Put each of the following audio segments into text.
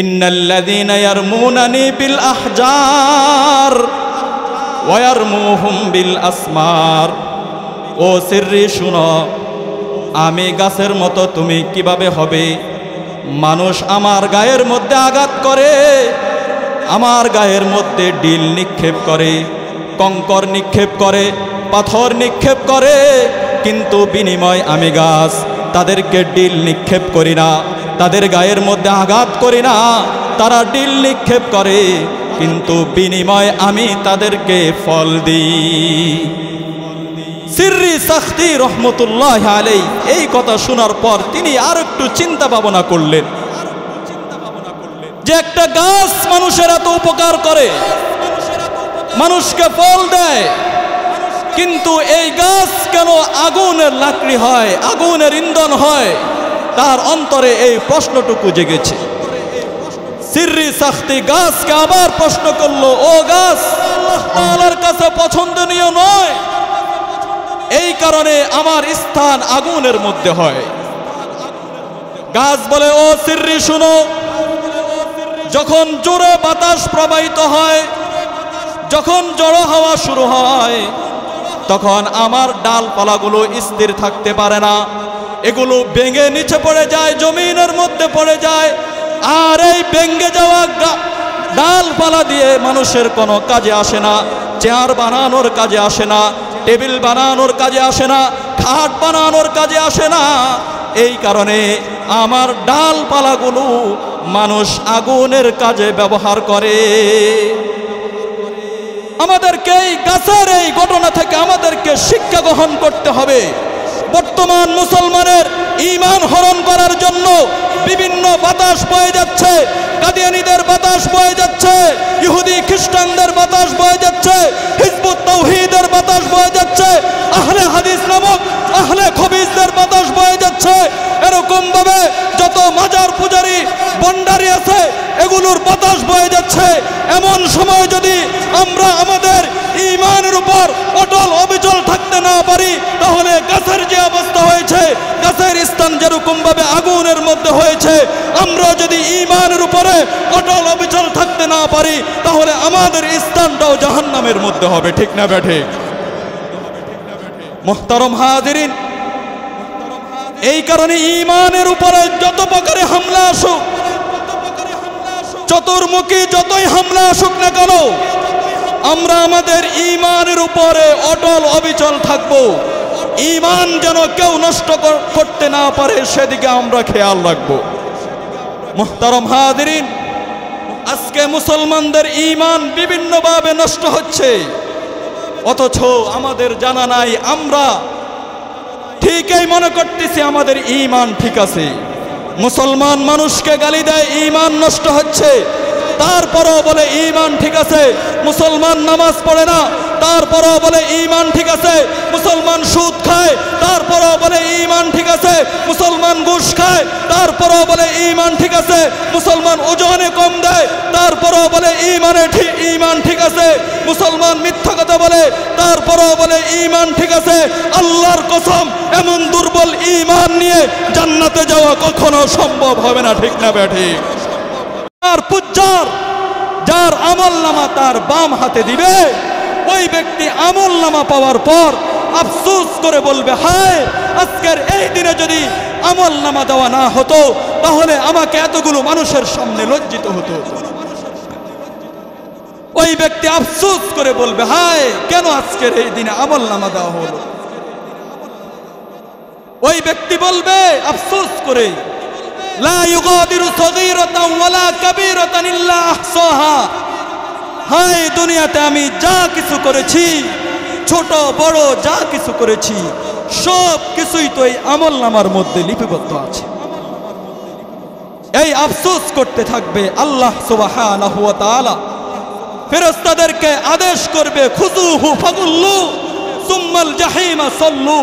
ইন্নাল্লাযীনা ইয়ারমুনানি বিল আহজার ওয়া ইয়ারমুহুম বিল আসমার। ও সিররি শুনো, আমি গাছের মতো তুমি কিভাবে হবে? মানুষ আমার গায়ের মধ্যে আঘাত করে, আমার গায়ের মধ্যে ডিল নিক্ষেপ করে, কঙ্কর নিক্ষেপ করে, পাথর নিক্ষেপ করে, কিন্তু বিনিময় আমি গাছ তাদেরকে ডিল নিক্ষেপ করি না, তাদের গায়ের মধ্যে আঘাত করি না। তারা ডিল নিক্ষেপ করে, কিন্তু বিনিময় আমি তাদেরকে ফল দিই। সিররি সাখতি রহমতুল্লাহ আলাইহি এই কথা শোনার পর তিনি আর একটু চিন্তা ভাবনা করলেন যে একটা গাছ মানুষের এত উপকার করে, মানুষকে ফল দেয়, কিন্তু এই গাছ কেন আগুনের লাকড়ি হয়, আগুনের ইন্ধন হয়? তার অন্তরে এই প্রশ্নটুকু জেগেছে। সিররি সাখতি গাছকে আবার প্রশ্ন করলো, ও গাছ, আল্লাহ তাআলার কাছে পছন্দনীয় নয়, এই কারণে আমার স্থান আগুনের মধ্যে হয়। গাছ বলে, ও সিররি শুনো, যখন জোরে বাতাস প্রবাহিত হয়, যখন জড়ো হাওয়া শুরু হয়, তখন আমার ডালপালাগুলো স্থির থাকতে পারে না, এগুলো ভেঙে নিচে পড়ে যায়, জমিনের মধ্যে পড়ে যায়। আর এই ভেঙে যাওয়া ডালপালা দিয়ে মানুষের কোনো কাজে আসে না, চেয়ার বানানোর কাজে আসে না, টেবিল বানানোর কাজে আসে না, খাট বানানোর কাজে আসে না। এই কারণে আমার ডালপালাগুলো মানুষ আগুনের কাজে ব্যবহার করে। আমাদেরকে এই গাছের এই ঘটনা থেকে আমাদেরকে শিক্ষা গ্রহণ করতে হবে। বর্তমান মুসলমানের ঈমান হরণ করার জন্য বিভিন্ন বাতাস বয়ে যাচ্ছে, কাদিয়ানীদের বাতাস বয়ে যাচ্ছে, ইহুদি খ্রিস্টানদের বাতাস বয়ে যাচ্ছে, হিজবুত তাওহীদের বাতাস বয়ে যাচ্ছে, আহলে হাদিস নামক আহলে খবিসদের বাতাস বয়ে যাচ্ছে। এরকম ভাবে যত মাজার পূজারী বন্ডারি আছে এগুলোর বাতাস বয়ে যাচ্ছে। এমন সময় যদি আমরা আমাদের ঈমানের উপর অটল অবিচল থাকতে না পারি, তাহলে গাছের যে অবস্থা হয়েছে, গাছের স্থান যেরকম ভাবে আগুনের মধ্যে হয়েছে, আমরা যদি ঈমানের উপরে অটল অবিচল থাকতে না পারি, তাহলে আমাদের স্থানটাও জাহান্নামের মধ্যে হবে। ঠিক না বেঠে? মুহতারম হাজিরিন, এই কারণে ঈমানের উপরে যত প্রকারে হামলা আসুক, চতুর্মুখী যতই হামলা আসুক না কেন, আমরা আমাদের ঈমানের উপরে অটল অবিচল থাকব। ঈমান যেন কেউ নষ্ট করতে না পারে সেদিকে আমরা খেয়াল রাখব। মুহতারম হাজিরিন, আজকে মুসলমানদের ঈমান বিভিন্নভাবে নষ্ট হচ্ছে, অথচ আমাদের জানা নাই। আমরা ঠিকই মনে করতেছি আমাদের ঈমান ঠিক আছে। মুসলমান মানুষকে গালি দেয়, ঈমান নষ্ট হচ্ছে, তারপরও বলে ঈমান ঠিক আছে। মুসলমান নামাজ পড়ে না, তারপরও বলে ঈমান ঠিক আছে। মুসলমান সুদ খায়, তারপরও বলে ঈমান ঠিক আছে। মুসলমান ঘুষ খায়, তারপরও বলে ঈমান ঠিক আছে। মুসলমান ওজনে কম দেয়, তারপরও বলে ঈমান ঠিক আছে। মুসলমান মিথ্যা কথা বলে, তারপরও বলে ঈমান ঠিক আছে। আল্লাহর কসম, এমন দুর্বল ঈমান নিয়ে জান্নাতে যাওয়া কখনো সম্ভব হবে না। ঠিক না বেঠিক? আর পুজ্জার যার আমলনামা তার বাম হাতে দিবে, ওই ব্যক্তি আমলনামা পাওয়ার পর আফসোস করে বলবে, হায়, আজকের এই দিনে যদি আমলনামা দেওয়া না হতো, তাহলে আমাকে এতগুলো মানুষের সামনে লজ্জিত হতো। ওই ব্যক্তি আফসোস করে বলবে, হায়, কেন আজকের এই দিনে আমলনামা দেওয়া হলো। ওই ব্যক্তি বলবে আফসোস করে, লা ইউগাদিরু সগীরাতান ওয়ালা কাবীরাতান ইল্লা আহসাহা। হায়, দুনিয়াতে আমি যা কিছু করেছি, ছোট বড় যা কিছু করেছি, সব কিছুই তো এই আমলনামার মধ্যে লিপিবদ্ধ আছে। এই আফসোস করতে থাকবে। আল্লাহ সুবহানাহু ওয়া তাআলা ফেরেশতাদেরকে আদেশ করবে, খুযুহু ফাগুল্লু সুম্মাল জাহিমা সাল্লু।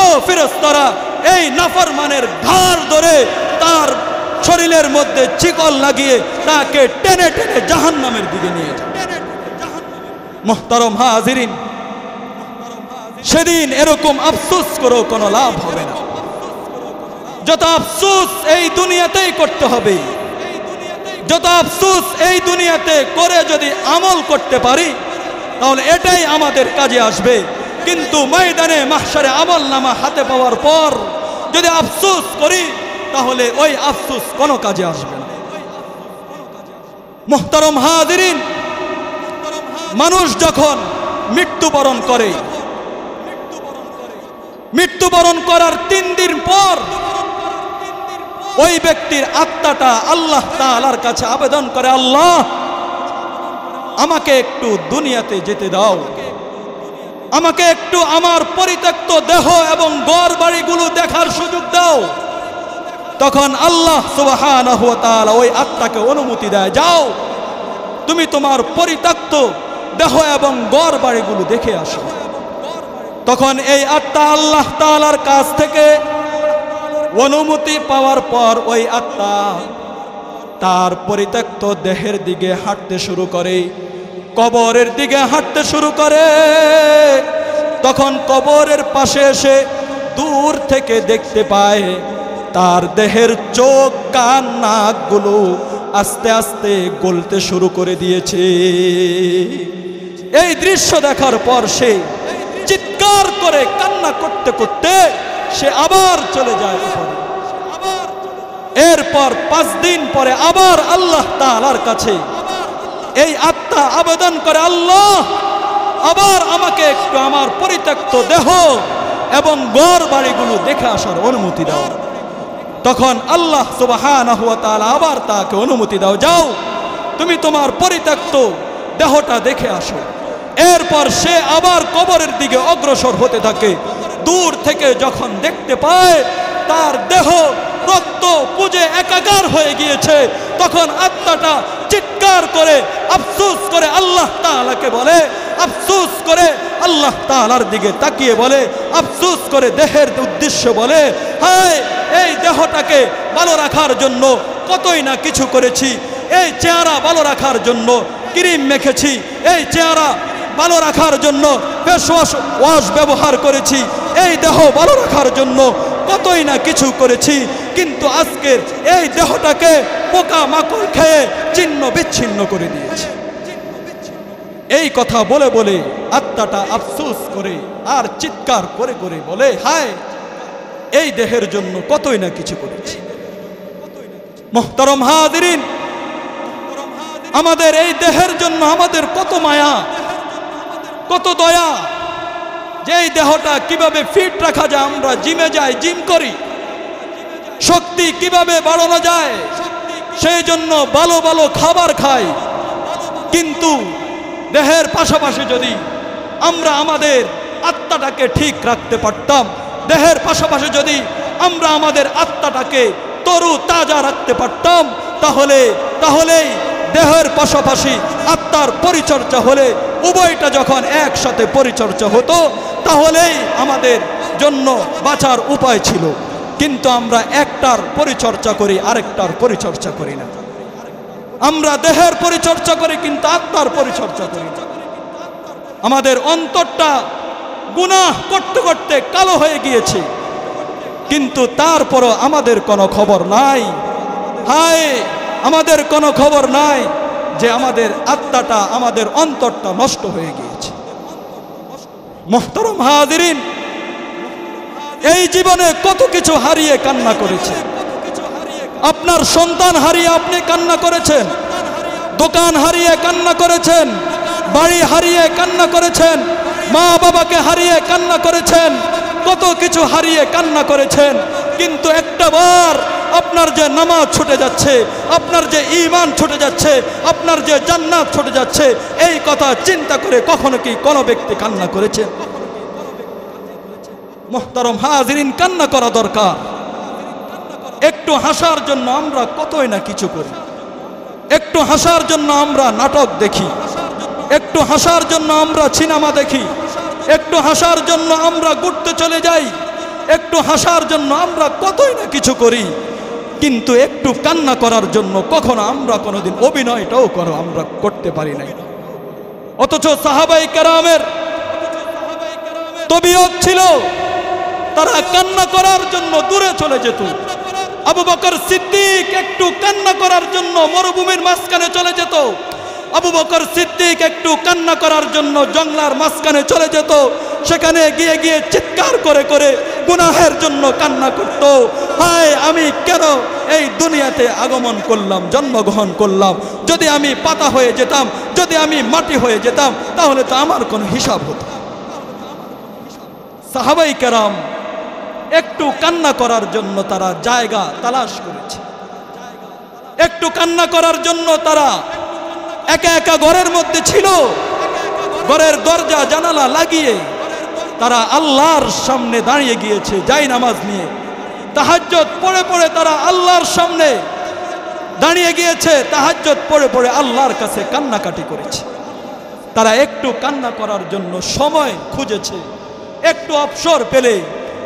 ও ফেরেশতারা, এই নাফরমানের ঘাড় ধরে তার শরীরের মধ্যে চিকল লাগিয়ে তাকে টেনে টেনে জাহান্নামের দিকে নিয়ে যাবে। মুহতারম হাজিরিন, সেদিন এরকম আফসোস করেও কোনো লাভ হবে না। যত আফসোস এই দুনিয়াতেই করতে হবে। যত আফসোস এই দুনিয়াতে করে যদি আমল করতে পারি তাহলে এটাই আমাদের কাজে আসবে। কিন্তু ময়দানে মাহশারে আমল নামা হাতে পাওয়ার পর যদি আফসোস করি তাহলে ওই আফসোস কোনো কাজে আসবে না। মুহতারম হাজিরিন, মানুষ যখন মৃত্যুবরণ করে, মৃত্যুবরণ করার 3 দিন পর ওই ব্যক্তির আত্মাটা আল্লাহ তাআলার কাছে আবেদন করে, আল্লাহ আমাকে একটু দুনিয়াতে যেতে দাও, আমাকে একটু আমার পরিত্যক্ত দেহ এবং ঘর বাড়িগুলো দেখার সুযোগ দাও। তখন আল্লাহ সুবহানাহু ওয়া তাআলা ওই আত্মাকে অনুমতি দেয়, যাও তুমি তোমার পরিত্যক্ত দেহ এবং ঘর বাড়িগুলো দেখে আসো। তখন এই আত্মা আল্লাহ তাআলার কাছ থেকে অনুমতি পাওয়ার পর ওই আত্মা তার পরিত্যক্ত দেহের দিকে হাঁটতে শুরু করে, কবরের দিকে হাঁটতে শুরু করে। তখন কবরের পাশে এসে দূর থেকে দেখতে পায় তার দেহের চোখ কান নাকগুলো আস্তে আস্তে গলতে শুরু করে দিয়েছে। এই দৃশ্য দেখার পর সে চিৎকার করে কান্না করতে করতে সে আবার চলে যায় উপরে। এরপর 5 দিন পরে আবার আল্লাহ তাআলার কাছে এই আত্মা আবেদন করে, আল্লাহ আবার আমাকে একটু আমার পরিত্যক্ত দেহ এবং ঘর বাড়িগুলো দেখে আসার অনুমতি দাও। তখন আল্লাহ সুবহানাহু ওয়া তাআলা আবার তাকে অনুমতি দাও, যাও তুমি তোমার পরিত্যক্ত দেহটা দেখে আসো। এরপর সে আবার কবরের দিকে অগ্রসর হতে থাকে। দূর থেকে যখন দেখতে পায় তার দেহ রক্ত পুঁজে একাকার হয়ে গিয়েছে, তখন আত্মাটা চিৎকার করে আফসোস করে আল্লাহ তাআলাকে বলে, আফসোস করে আল্লাহ তাআলার দিকে তাকিয়ে বলে, আফসোস করে দেহের উদ্দেশ্য বলে, হায় এই দেহটাকে ভালো রাখার জন্য কতই না কিছু করেছি, এই চেহারা ভালো রাখার জন্য ক্রিম মেখেছি, এই চেহারা ভালো রাখার জন্য ফেস ওয়াশ ব্যবহার করেছি, এই দেহ ভালো রাখার জন্য কতই না কিছু করেছি, কিন্তু আজকের এই দেহটাকে পোকা মাকড় খেয়ে ছিন্ন বিচ্ছিন্ন করে দিয়েছে। এই কথা বলে বলে আত্মাটা আফসোস করে আর চিৎকার করে করে বলে, হায় এই দেহের জন্য কতই না কিছু করেছি। মুহতারাম হাজিরিন, আমাদের এই দেহের জন্য আমাদের কত মায়া, কত দয়া, যে এই দেহটা কিভাবে ফিট রাখা যায়। আমরা জিমে যাই, জিম করি, শক্তি কিভাবে বাড়ানো যায় সেই জন্য ভালো ভালো খাবার খাই। কিন্তু দেহের পাশাপাশি যদি আমরা আমাদের আত্মাটাকে ঠিক রাখতে পারতাম, দেহের পাশাপাশি যদি আমরা আমাদের আত্মাটাকে তরু তাজা রাখতে পারতাম, তাহলেই দেহের পাশাপাশি আত্মার পরিচর্যা হলে, উভয়টা যখন একসাথে পরিচর্যা হতো তাহলেই আমাদের জন্য বাঁচার উপায় ছিল। কিন্তু আমরা একটার পরিচর্যা করি, আরেকটার পরিচর্যা করি না। আমরা দেহের পরিচর্যা করি কিন্তু আত্মার পরিচর্যা করি না। আমাদের অন্তরটা গুনাহ করতে করতে কালো হয়ে গিয়েছে, কিন্তু তারপরও আমাদের কোনো খবর নাই। হায়, আমাদের কোনো খবর নাই যে আমাদের আত্মাটা, আমাদের অন্তরটা নষ্ট হয়ে গিয়েছে। মুহতারাম হাজিরিন, এই জীবনে কত কিছু হারিয়ে কান্না করেছে। আপনার সন্তান হারিয়ে আপনি কান্না করেছেন, দোকান হারিয়ে কান্না করেছেন, বাড়ি হারিয়ে কান্না করেছেন, মা বাবাকে হারিয়ে কান্না করেছেন, কত কিছু হারিয়ে কান্না করেছেন। কিন্তু একটাবার আপনার যে নামাজ ছুটে যাচ্ছে, আপনার যে ঈমান ছুটে যাচ্ছে, আপনার যে জান্নাত ছুটে যাচ্ছে, এই কথা চিন্তা করে কখনো কি কোনো ব্যক্তি কান্না করেছে? মুহতারাম হাজিরিন, কান্না করা দরকার। একটু হাসার জন্য আমরা কতই না কিছু করি, একটু হাসার জন্য আমরা নাটক দেখি, একটু হাসার জন্য আমরা সিনেমা দেখি, একটু হাসার জন্য আমরা ঘুরতে চলে যাই, একটু হাসার জন্য আমরা কতই না কিছু করি। কিন্তু একটু কান্না করার জন্য কখনো আমরা কোনোদিন অভিনয়টাও আমরা করতে পারি নাই। অথচ সাহাবায়ে কেরামের তবিয়ত ছিল, তারা কান্না করার জন্য দূরে চলে যেত, আবু বকর সিদ্দিক একটু কান্না করার জন্য মরুভূমির মাঝখানে চলে যেত। আবু বকর সিদ্দিক একটু কান্না করার জন্য জঙ্গলার মাঝখানে চলে যেত। সেখানে গিয়ে গিয়ে চিৎকার করে করে গুনাহের জন্য কান্না করত। হায়, আমি কেন এই দুনিয়াতে আগমন করলাম, জন্মগ্রহণ করলাম? যদি আমি পাতা হয়ে যেতাম, যদি আমি মাটি হয়ে যেতাম, তাহলে তো আমার কোনো হিসাব হতো। সাহাবাই কেরাম একটু কান্না করার জন্য তারা জায়গা তালাশ করেছে। একটু কান্না করার জন্য তারা একা একা ঘরের মধ্যে ছিল। ঘরের দরজা জানালা লাগিয়ে তারা আল্লাহর সামনে দাঁড়িয়ে গিয়েছে জায় নামাজ নিয়ে। তাহাজ্জুদ পড়ে পড়ে তারা আল্লাহর সামনে দাঁড়িয়ে গিয়েছে। তাহাজ্জুদ পড়ে পড়ে আল্লাহর কাছে কান্নাকাটি করেছে। তারা একটু কান্না করার জন্য সময় খুঁজেছে। একটু অবসর পেলে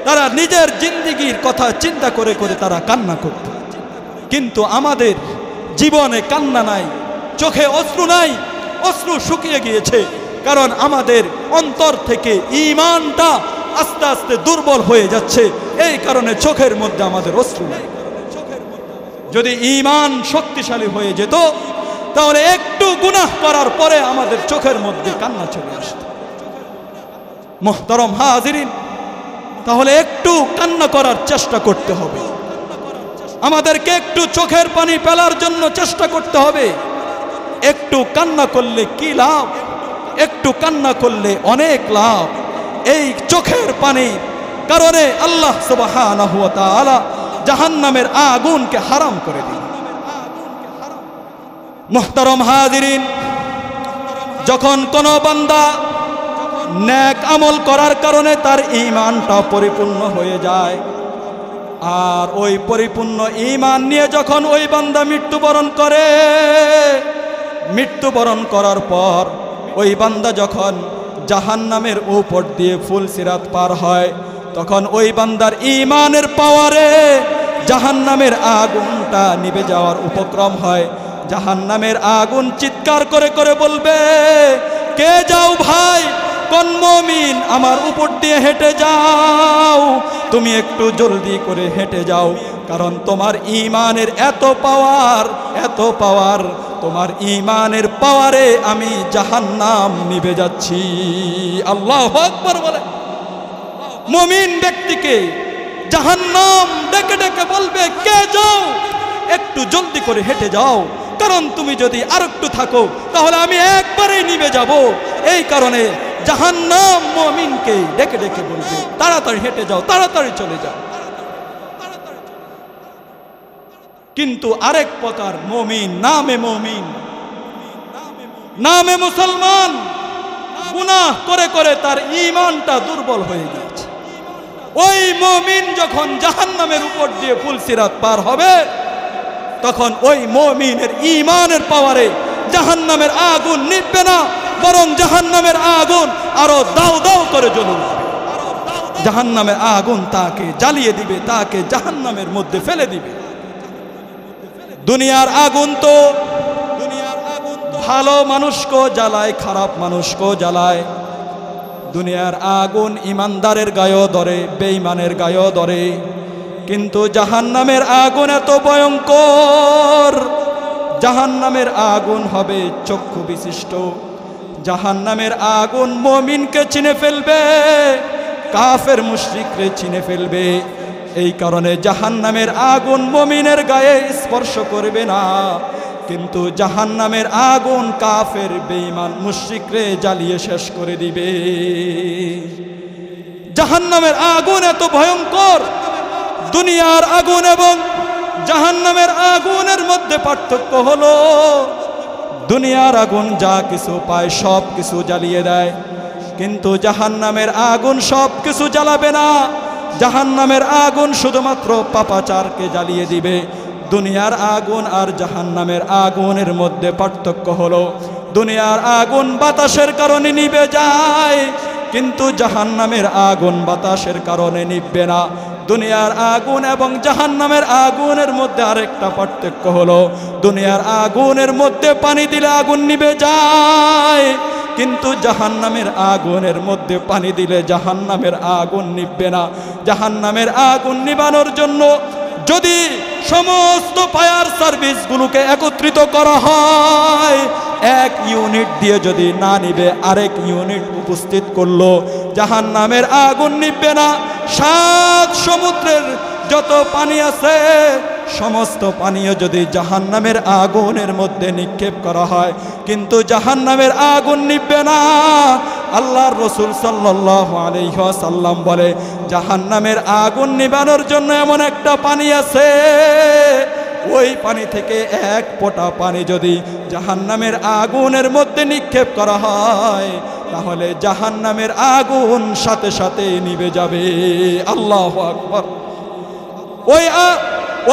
তারা নিজের জিন্দেগির কথা চিন্তা করে করে তারা কান্না করত। কিন্তু আমাদের জীবনে কান্না নাই, চোখে অশ্রু নাই, অশ্রু শুকিয়ে গিয়েছে। কারণ আমাদের অন্তর থেকে ঈমানটা আস্তে আস্তে দুর্বল হয়ে যাচ্ছে। এই কারণে চোখের মধ্যে আমাদের অশ্রু নাই। যদি ঈমান শক্তিশালী হয়ে যেত, তাহলে একটু গুনাহ করার পরে আমাদের চোখের মধ্যে কান্না চলে আসত। মুহতারাম হাজিরিন, তাহলে একটু কান্না করার চেষ্টা করতে হবে। আমাদেরকে একটু চোখের পানি ফেলার জন্য চেষ্টা করতে হবে। একটু কান্না করলে কি লাভ? একটু কান্না করলে অনেক লাভ। এই চোখের পানির কারণে আল্লাহ সুবহানাহু ওয়া তাআলা জাহান্নামের আগুনকে হারাম করে দিলেন। মুহতারাম হাজিরিন, যখন কোনো বান্দা নেক আমল করার কারণে তার ঈমানটা পরিপূর্ণ হয়ে যায়, আর ওই পরিপূর্ণ ঈমান নিয়ে যখন ওই বান্দা মৃত্যুবরণ করে, মৃত্যুবরণ করার পর ওই বান্দা যখন জাহান্নামের উপর দিয়ে ফুলসিরাত পার হয়, তখন ওই বান্দার ঈমানের পাওয়ারে জাহান্নামের আগুনটা নিভে যাওয়ার উপক্রম হয়। জাহান্নামের আগুন চিৎকার করে করে বলবে, কে যাও ভাই, কোন মুমিন আমার উপর দিয়ে হেঁটে যাও, তুমি একটু জলদি করে হেঁটে যাও, কারণ তোমার ঈমানের এত পাওয়ার, এত পাওয়ার, তোমার ঈমানের পাওয়ারে আমি জাহান্নাম নিভে যাচ্ছি। আল্লাহু আকবার বলে মুমিন ব্যক্তিকে জাহান্নাম ডেকে ডেকে বলবে, কে যাও, একটু জলদি করে হেঁটে যাও, কারণ তুমি যদি আর একটু থাকো তাহলে আমি একবারেই নিভে যাব। এই কারণে জাহান্নাম মুমিনকে ডেকে ডেকে বলবে, তাড়াতাড়ি হেঁটে যাও, তাড়াতাড়ি চলে যাও। কিন্তু আরেক প্রকার মুমিন, নামে মুসলমান, গুনাহ করে করে তার ঈমানটা দুর্বল হয়ে গিয়েছে। ওই মুমিন যখন জাহান্নামের উপর দিয়ে ফুলসিরাত পার হবে, তখন ওই মুমিনের ঈমানের পাওয়ারে জাহান্নামের আগুন নিভবে না, বরং জাহান্নামের আগুন আরো দাও দাও করে জ্বলে উঠবে। জাহান্নামের আগুন তাকে জ্বালিয়ে দিবে, তাকে জাহান্নামের মধ্যে ফেলে দিবে। দুনিয়ার আগুন তো ভালো মানুষকেও জ্বালায়, খারাপ মানুষকেও জ্বালায়। দুনিয়ার আগুন ইমানদারের গায়েও ধরে, বেঈমানের গায়েও ধরে। কিন্তু জাহান্নামের আগুন এত ভয়ঙ্কর, জাহান্নামের আগুন হবে চক্ষু বিশিষ্ট। জাহান্নামের আগুন মুমিনকে চিনে ফেলবে, কাফের মুশরিকরে চিনে ফেলবে। এই কারণে জাহান্নামের আগুন মুমিনের গায়ে স্পর্শ করবে না, কিন্তু জাহান্নামের আগুন কাফের বেঈমান মুশরিকরে জ্বালিয়ে শেষ করে দিবে। জাহান্নামের আগুন এত ভয়ঙ্কর। দুনিয়ার আগুন এবং জাহান্নামের আগুনের মধ্যে পার্থক্য হলো, দুনিয়ার আগুন যা কিছু পায় সব কিছু জ্বালিয়ে দেয়, কিন্তু জাহান্নামের আগুন সব কিছু জ্বালাবে না। জাহান্নামের আগুন শুধুমাত্র পাপাচারকে জ্বালিয়ে দিবে। দুনিয়ার আগুন আর জাহান্নামের আগুনের মধ্যে পার্থক্য হলো, দুনিয়ার আগুন বাতাসের কারণে নিভে যায়, কিন্তু জাহান্নামের আগুন বাতাসের কারণে নিভবে না। দুনিয়ার আগুন এবং জাহান্নামের আগুনের মধ্যে আরেকটা পার্থক্য হলো, দুনিয়ার আগুনের মধ্যে পানি দিলে আগুন নিভে যায়, কিন্তু জাহান্নামের আগুনের মধ্যে পানি দিলে জাহান্নামের আগুন নিভবে না। জাহান্নামের আগুন নিভানোর জন্য যদি সমস্ত ফায়ার সার্ভিসগুলোকে একত্রিত করা হয়, এক ইউনিট দিয়ে যদি না নিবে আরেক ইউনিট উপস্থিত করলো, জাহান্নামের আগুন নিবে না। 7 সমুদ্রের যত পানি আছে সমস্ত পানিও যদি জাহান্নামের আগুনের মধ্যে নিক্ষেপ করা হয়, কিন্তু জাহান্নামের আগুন নিবে না। আল্লাহর রাসূল সাল্লাল্লাহু আলাইহি ওয়াসাল্লাম বলে, জাহান্নামের আগুন নিবানোর জন্য এমন একটা পানি আছে, ওই পানি থেকে এক ফোঁটা পানি যদি জাহান্নামের আগুনের মধ্যে নিক্ষেপ করা হয়, তাহলে জাহান্নামের আগুন সাথে সাথে নিভে যাবে। আল্লাহু আকবার।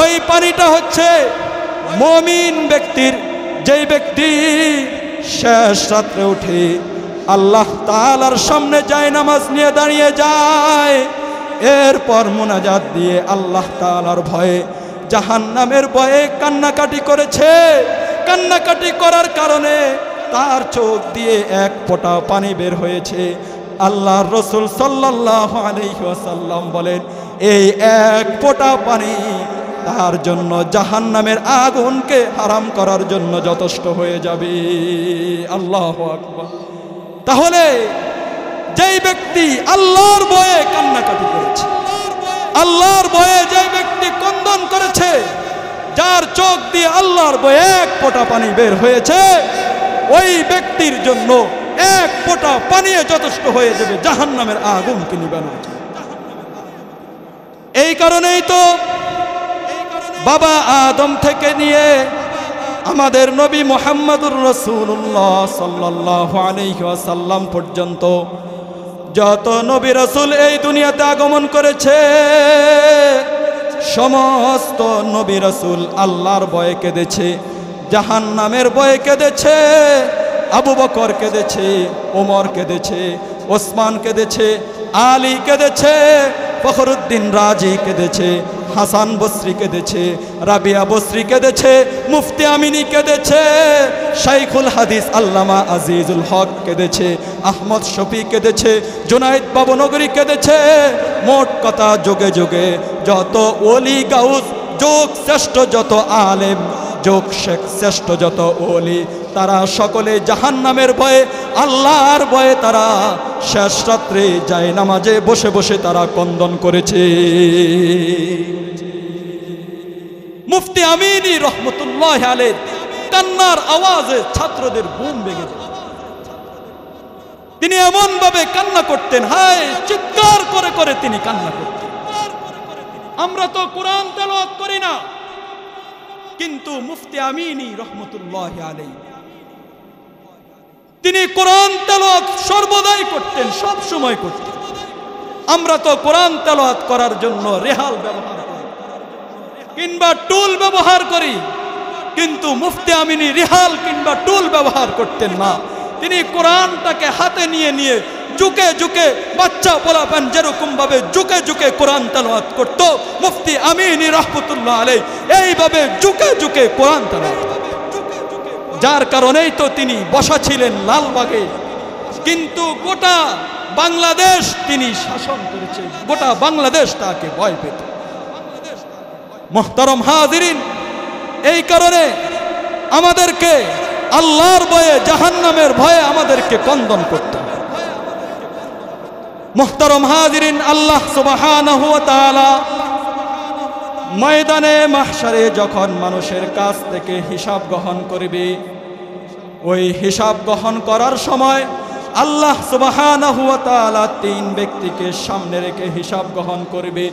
ওই পানিটা হচ্ছে মুমিন ব্যক্তির, যেই ব্যক্তি শেষ রাত্রে উঠে আল্লাহ তাআলার সামনে যায় নামাজ নিয়ে দাঁড়িয়ে যায়, এরপর মুনাজাত দিয়ে আল্লাহ তাআলার ভয়ে, জাহান্নামের ভয়ে কান্নাকাটি করেছে। কান্নাকাটি করার কারণে তার চোখ দিয়ে এক ফোঁটা পানি বের হয়েছে। আল্লাহর রাসূল সাল্লাল্লাহু আলাইহি ওয়াসাল্লাম বলেন, এই এক ফোঁটা পানি তার জন্য জাহান্নামের আগুনকে হারাম করার জন্য যথেষ্ট হয়ে যাবে। আল্লাহু আকবার। তাহলে যেই ব্যক্তি আল্লাহর ভয়ে কান্নাকাটি করেছে, আল্লাহর ভয়ে যে ব্যক্তি ক্রন্দন করেছে, যার চোখ দিয়ে আল্লাহর ভয়ে এক ফোঁটা পানি বের হয়েছে, ওই ব্যক্তির জন্য এক ফোঁটা পানি যথেষ্ট হয়ে যাবে জাহান্নামের আগুনকে নিবানোর জন্য। এই কারণেই তো বাবা আদম থেকে নিয়ে আমাদের নবী মুহাম্মদুর রাসূলুল্লাহ সাল্লাল্লাহু আলাইহি ওয়াসাল্লাম পর্যন্ত যত নবী রাসূল এই দুনিয়াতে আগমন করেছে, সমস্ত নবী রাসূল আল্লাহর ভয়ে কেঁদেছে, জাহান্নামের ভয়ে কেঁদেছে। আবু বকর কেঁদেছে, ওমর কেঁদেছে, ওসমান কেঁদেছে, আলী কেঁদেছে, ফখরুদ্দিন রাজি কেঁদেছে, হাসান বসরি কেঁদেছে, রাবিয়া বসরি কেঁদেছে, মুফতি আমিনী কেঁদেছে, শাইখুল হাদিস আল্লামা আজিজুল হক কেঁদেছে, আহমদ শফি কেঁদেছে, জুনাইদ বাবনগরী কেঁদেছে। মোট কথা যুগে যুগে যত ওলি গাউস, যোগ শ্রেষ্ঠ যত আলেম, যোগ শ্রেষ্ঠ যত ওলি, তারা সকলে জাহান্নামের ভয়ে, আল্লাহর ভয়ে তারা শেষ রাত্রে যায় নামাজে বসে বসে তারা ক্রন্দন করেছে। মুফতি আমিনী রহমতুল্লাহ আলাইহি কান্নার আওয়াজে ছাত্রদের ঘুম ভেঙে যেত। তিনি এমন ভাবে কান্না করতেন, হায় চিৎকার করে করে তিনি কান্না করতেন। আমরা তো কোরআন তেলাওয়াত করি না, কিন্তু মুফতি আমিনী রহমতুল্লাহ আলাইহি তিনি কোরআন তেলাওয়াত সর্বদাই করতেন, সব সময় করতেন। আমরা তো কোরআন তেলাওয়াত করার জন্য রেহাল ব্যবহার করি কিংবা টুল ব্যবহার করি, কিন্তু মুফতি আমিনী রেহাল কিংবা টুল ব্যবহার করতেন না। তিনি কোরআনটাকে হাতে নিয়ে নিয়ে ঝুঁকে ঝুঁকে, বাচ্চা পোলাপান যেরকম ভাবে ঝুঁকে ঝুঁকে কোরআন তেলাওয়াত করত, মুফতি আমিনী রাহমাতুল্লাহ আলাইহি এইভাবে ঝুঁকে ঝুঁকে কোরআন তেলাওয়াত। যার কারণেই তো তিনি বসা ছিলেন লালবাগে, কিন্তু গোটা বাংলাদেশ তিনি শাসন করেছেন, গোটা বাংলাদেশ তাকে ভয় পেত। মুহতারাম হাজিরিন, এই কারণে আমাদেরকে আল্লাহর ভয়ে, জাহান্নামের ভয়ে আমাদেরকে ক্রন্দন করতে হবে। মুহতারাম হাজিরিন, আল্লাহ সুবহানাহু ওয়া তাআলা ময়দানে মাহশারে যখন মানুষের কাছ থেকে হিসাব গ্রহণ করবে, ওই হিসাব গ্রহণ করার সময় আল্লাহ সুবহানাহু ওয়া তাআলা 3 ব্যক্তিকে সামনে রেখে হিসাব গ্রহণ করবে।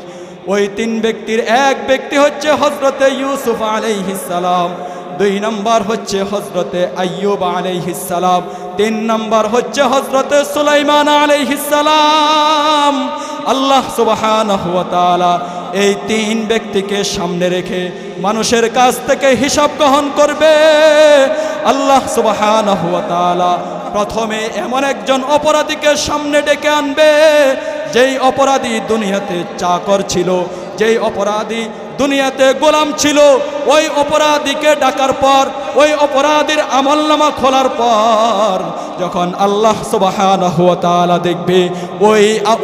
ওই 3 ব্যক্তির এক ব্যক্তি হচ্ছে হযরতে ইউসুফ আলাইহিস সালাম, 2 নম্বর হচ্ছে হযরতে আইয়ুব আলাইহিস সালাম, 3 নম্বর হচ্ছে হযরতে সুলাইমান আলাইহিস সালাম। আল্লাহ সুবহানাহু ওয়া তাআলা এই 3 ব্যক্তিকে সামনে রেখে মানুষের কাছ থেকে হিসাব গ্রহণ করবে। আল্লাহ সুবহানাহু ওয়া তাআলা প্রথমে এমন একজন অপরাধীকে সামনে ডেকে আনবে, যেই অপরাধী দুনিয়াতে চাকর ছিল, যেই অপরাধী দুনিয়াতে গোলাম ছিল। ওই অপরাধীকে ডাকার পর, ওই অপরাধীর আমলনামা খোলার পর যখন আল্লাহ সুবহানাহু ওয়া তাআলা দেখবে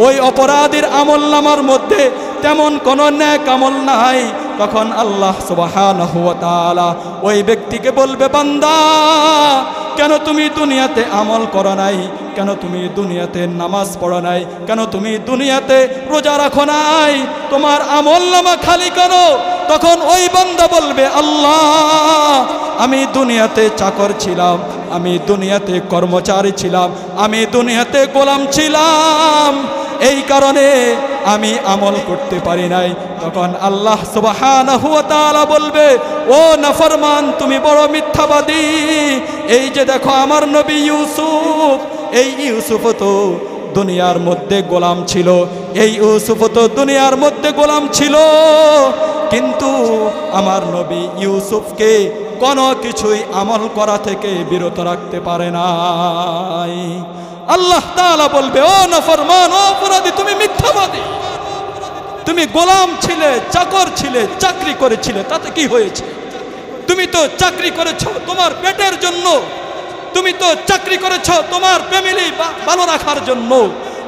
ওই অপরাধীর আমলনামার মধ্যে তেমন কোনো নেক আমল নাই, তখন আল্লাহ সুবহানাহু ওয়া তাআলা ওই ব্যক্তিকে বলবে, বান্দা কেন তুমি দুনিয়াতে আমল করো নাই, কেন তুমি দুনিয়াতে নামাজ পড়ো নাই, কেন তুমি দুনিয়াতে রোজা রাখো নাই, তোমার আমলনামা খালি কেন? তখন ওই বান্দা বলবে, আল্লাহ আমি দুনিয়াতে চাকর ছিলাম, আমি দুনিয়াতে কর্মচারী ছিলাম, আমি দুনিয়াতে গোলাম ছিলাম, এই কারণে আমি আমল করতে পারি নাই। তখন আল্লাহ সুবহানাহু ওয়া তাআলা বলবে, ও নাফরমান তুমি বড় মিথ্যাবাদী, এই যে দেখো আমার নবী ইউসুফ, এই ইউসুফ তো দুনিয়ার মধ্যে গোলাম ছিল, এই ইউসুফ তো দুনিয়ার মধ্যে গোলাম ছিল, কিন্তু আমার নবী ইউসুফকে কোনো কিছুই আমল করা থেকে বিরত রাখতে পারে নাই। আল্লাহ তাআলা বলবে, ও নাফরমান, ও অপরাধী, তুমি মিথ্যাবাদী, তুমি গোলাম ছিলে, চাকর ছিলে, চাকরি করেছিলে, তাতে কি হয়েছে? তুমি তো চাকরি করেছো তোমার পেটের জন্য, তুমি তো চাকরি করেছো তোমার ফ্যামিলি ভালো রাখার জন্য,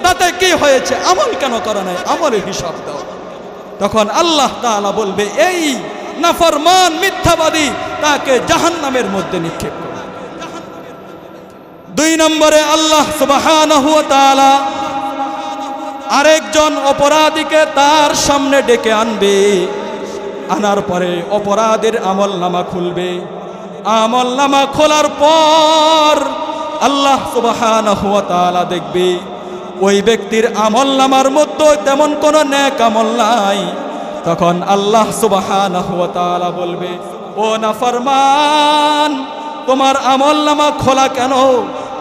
তাতে কি হয়েছে? আমল কেন করা নাই? আমলের হিসাব দাও। তখন আল্লাহ তাআলা বলবে, এই নাফরমান মিথ্যাবাদী, তাকে জাহান্নামের মধ্যে নিক্ষেপ করো। 2 নম্বরে আল্লাহ সুবহানাহু ওয়া তাআলা আরেকজন অপরাধীকে তার সামনে ডেকে আনবে, আনার পরে অপরাধের আমলনামা খুলবে। আমলনামা খোলার পর আল্লাহ সুবহানাহু ওয়া তাআলা দেখবে ওই ব্যক্তির আমলনামার মধ্যে তেমন কোনো নেক আমল নাই। তখন আল্লাহ সুবহানাহু ওয়া তাআলা বলবে, ও নাফরমান তোমার আমলনামা খোলা কেন?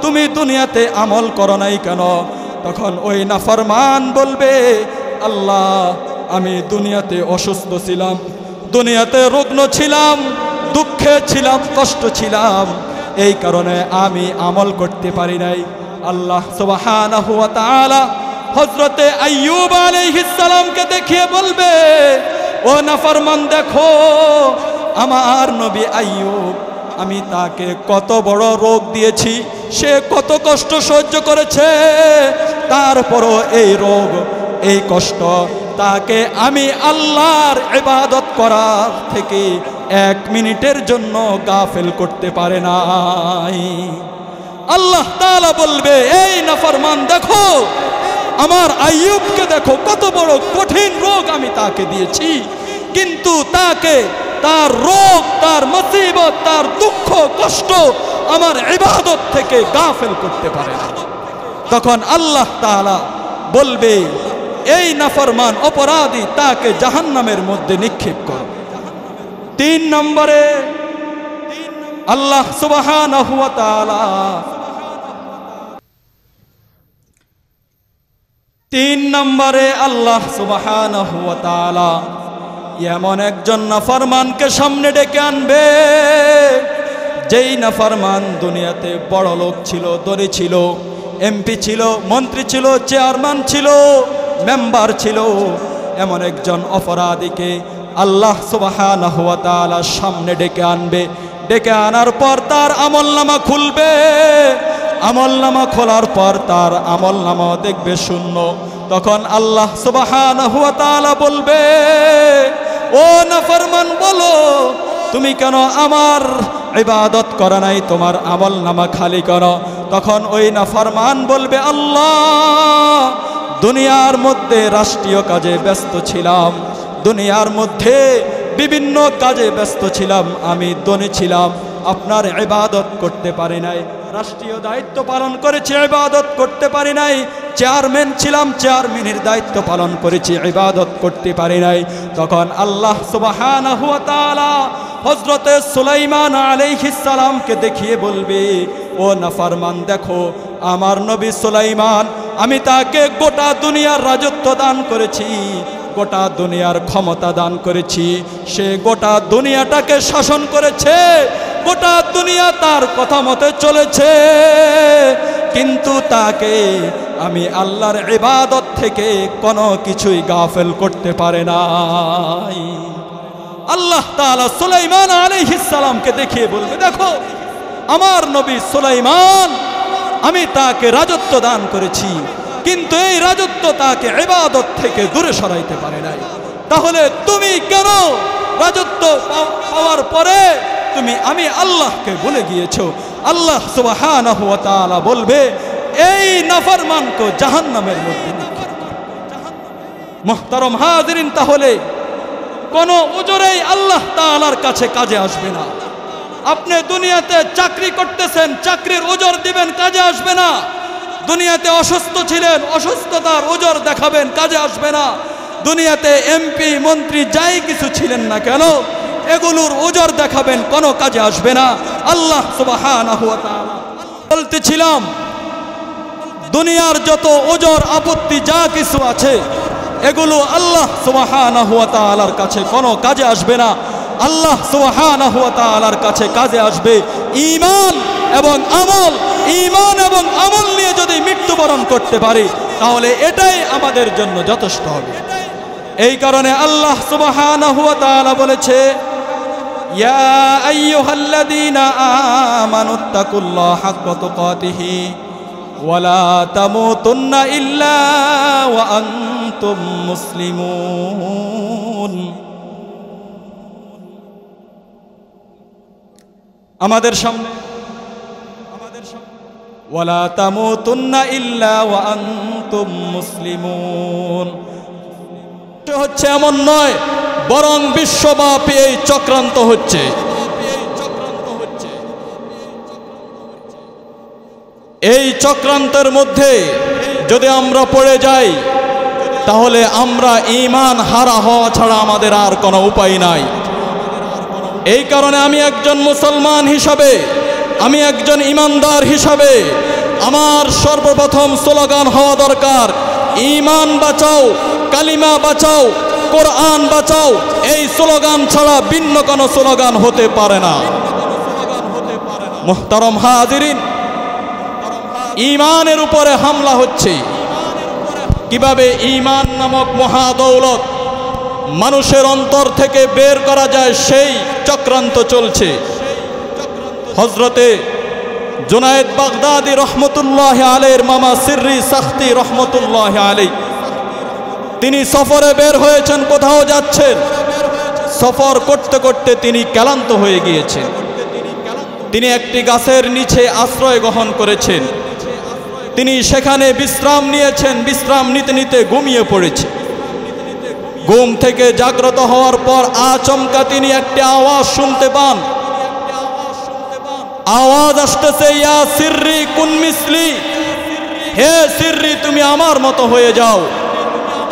তুমি দুনিয়াতে আমল করো নাই কেন? তখন ওই নাফরমান বলবে, আল্লাহ আমি দুনিয়াতে অসুস্থ ছিলাম, দুনিয়াতে রুগ্ন ছিলাম, দুঃখে ছিলাম, কষ্ট ছিলাম, এই কারণে আমি আমল করতে পারি নাই। আল্লাহ সুবহানাহু ওয়া তাআলা হযরতে আইয়ুব আলাইহিস সালামকে দেখিয়ে বলবে, ও নাফরমান দেখো আমার নবী আইয়ুব, আমি তাকে কত বড় রোগ দিয়েছি, সে কত কষ্ট সহ্য করেছে, তারপরও এই রোগ এই কষ্ট তাকে আমি আল্লাহর ইবাদত করার থেকে 1 মিনিটের জন্য গাফেল করতে পারে নাই। আল্লাহ তাআলা বলবে, এই নাফরমান দেখো আমার আইয়ুবকে দেখো, কত বড় কঠিন রোগ আমি তাকে দিয়েছি, কিন্তু তাকে তার রোগ, তার মুসিবত, তার দুঃখ কষ্ট আমার ইবাদত থেকে গাফেল করতে পারে না। তখন আল্লাহ তাআলা বলবে, এই নাফরমান অপরাধী, তাকে জাহান্নামের মধ্যে নিক্ষেপ করো। 3 নম্বরে আল্লাহ সুবহানাহু ওয়া তাআলা 3 নম্বরে আল্লাহ সুবহানাহু ওয়া তাআলা এমন একজন নাফরমানকে সামনে ডেকে আনবে, যেই নাফরমান দুনিয়াতে বড় লোক ছিল, ধনী ছিল, এমপি ছিল, মন্ত্রী ছিল, চেয়ারম্যান ছিল, মেম্বার ছিল। এমন একজন অপরাধীকে আল্লাহ সুবহানাহু ওয়া তাআলা সামনে ডেকে আনবে। ডেকে আনার পর তার আমলনামা খুলবে। আমলনামা খোলার পর তার আমলনামা দেখবে শূন্য। তখন আল্লাহ সুবহানাহু ওয়া তাআলা বলবে, ও নাফরমান বলো তুমি কেন আমার ইবাদত করো নাই, তোমার আমলনামা খালি করো। তখন ওই নাফরমান বলবে, আল্লাহ দুনিয়ার মধ্যে রাষ্ট্রীয় কাজে ব্যস্ত ছিলাম, দুনিয়ার মধ্যে বিভিন্ন কাজে ব্যস্ত ছিলাম, আমি ধনী ছিলাম, আপনার ইবাদত করতে পারি নাই, রাষ্ট্রীয় দায়িত্ব পালন করেছি, ইবাদত করতে পারি নাই, চেয়ারম্যান ছিলাম, চেয়ারম্যানের দায়িত্ব পালন করেছি, ইবাদত করতে পারি নাই। তখন আল্লাহ সুবহানাহু ওয়া তাআলা হযরতে সুলাইমান আলাইহিস সালামকে দেখিয়ে বলবে, ও নাফরমান দেখো আমার নবী সুলাইমান, আমি তাকে গোটা দুনিয়ার রাজত্ব দান করেছি, গোটা দুনিয়ার ক্ষমতা দান করেছি, সে গোটা দুনিয়াটাকে শাসন করেছে, গোটা দুনিয়া তার কথা মতে চলেছে, কিন্তু তাকে আমি আল্লাহর ইবাদত থেকে কোনো কিছুই গাফেল করতে পারে নাই। আল্লাহ তাআলা সুলাইমান আলাইহিস সালামকে দেখিয়ে বলবে, দেখো আমার নবী সুলাইমান, আমি তাকে রাজত্ব দান করেছি, কিন্তু এই রাজত্ব তাকে ইবাদত থেকে দূরে সরাইতে পারে নাই। তাহলে তুমি কেন রাজত্ব পাওয়ার পরে তুমি আমি আল্লাহকে ভুলে গিয়েছো। আল্লাহ সুবহানাহু ওয়া তাআলা বলবে এই নাফরমানকে জাহান্নামের মধ্যে নিক্ষেপ করো। মুহতারাম হাজিরিন, তাহলে কোনো উজরেই আল্লাহ তাআলার কাছে কাজে আসবে না। আপনি দুনিয়াতে চাকরি করতেছেন, চাকরির উজর দিবেন, কাজে আসবে না। দুনিয়াতে অসুস্থ ছিলেন, অসুস্থতার উজর দেখাবেন, কাজে আসবে না। দুনিয়াতে এমপি মন্ত্রী যাই কিছু ছিলেন না কেন, এগুলোর উজর দেখাবেন, কোনো কাজে আসবে না। আল্লাহ সুবহানাহু ওয়া তাআলা বলতেছিলাম, দুনিয়ার যত উজর আপত্তি যা কিছু আছে এগুলো আল্লাহ সুবহানাহু ওয়া তাআলার কাছে কোনো কাজে আসবে না। আল্লাহ সুবহানাহু ওয়া তাআলার কাছে কাজে আসবে ঈমান এবং আমল। ঈমান এবং আমল নিয়ে যদি মৃত্যুবরণ করতে পারি তাহলে এটাই আমাদের জন্য যথেষ্ট হবে। এই কারণে আল্লাহ সুবহানাহু ওয়া তাআলা বলেছে, ইয়া আইয়ুহাল্লাযীনা আমানুত্তাকুল্লাহা হাক্কা তুকাতিহি ওয়া লা তামুতুন্না ইল্লা ওয়া আনতুম মুসলিমুন। আমাদের সামনে ওয়ালা তামুতুন্না ইল্লা ওয়া আনতুম মুসলিমুন হচ্ছে এমন নয়, বরং বিশ্বব্যাপী এই চক্রান্ত হচ্ছে। এই চক্রান্তের মধ্যে যদি আমরা পড়ে যাই তাহলে আমরা ঈমান হারা হওয়া ছাড়া আমাদের আর কোনো উপায় নাই। এই কারণে আমি একজন মুসলমান হিসাবে, আমি একজন ঈমানদার হিসাবে আমার সর্বপ্রথম স্লোগান হওয়া দরকার, ঈমান বাঁচাও, কালিমা বাঁচাও, কোরআন বাঁচাও। এই স্লোগান ছাড়া ভিন্ন কোনো স্লোগান হতে পারে না। মুহতারাম হাজিরিন, ঈমানের উপরে হামলা হচ্ছে। কিভাবে ঈমান নামক মহাদৌলত মানুষের অন্তর থেকে বের করা যায় সেই চক্রান্ত চলছে। হযরতে জুনায়েদ বাগদাদী রহমতুল্লাহ আলাইহির মামা সিররি সাখতি রহমতুল্লাহ আলাইহি, তিনি সফরে বের হয়েছেন, কোথাও যাচ্ছেন। সফর করতে করতে তিনি ক্লান্ত হয়ে গিয়েছেন। তিনি একটি গাছের নিচে আশ্রয় গ্রহণ করেছেন। তিনি সেখানে বিশ্রাম নিয়েছেন। বিশ্রাম নিতে নিতে ঘুমিয়ে পড়েছে। ঘুম থেকে জাগ্রত হওয়ার পর আচমকা তিনি একটি আওয়াজ শুনতে পান। আওয়াজ আসতেছে, ইয়া সিররি কুন মিসলি, হে সিররি তুমি আমার মতো হয়ে যাও।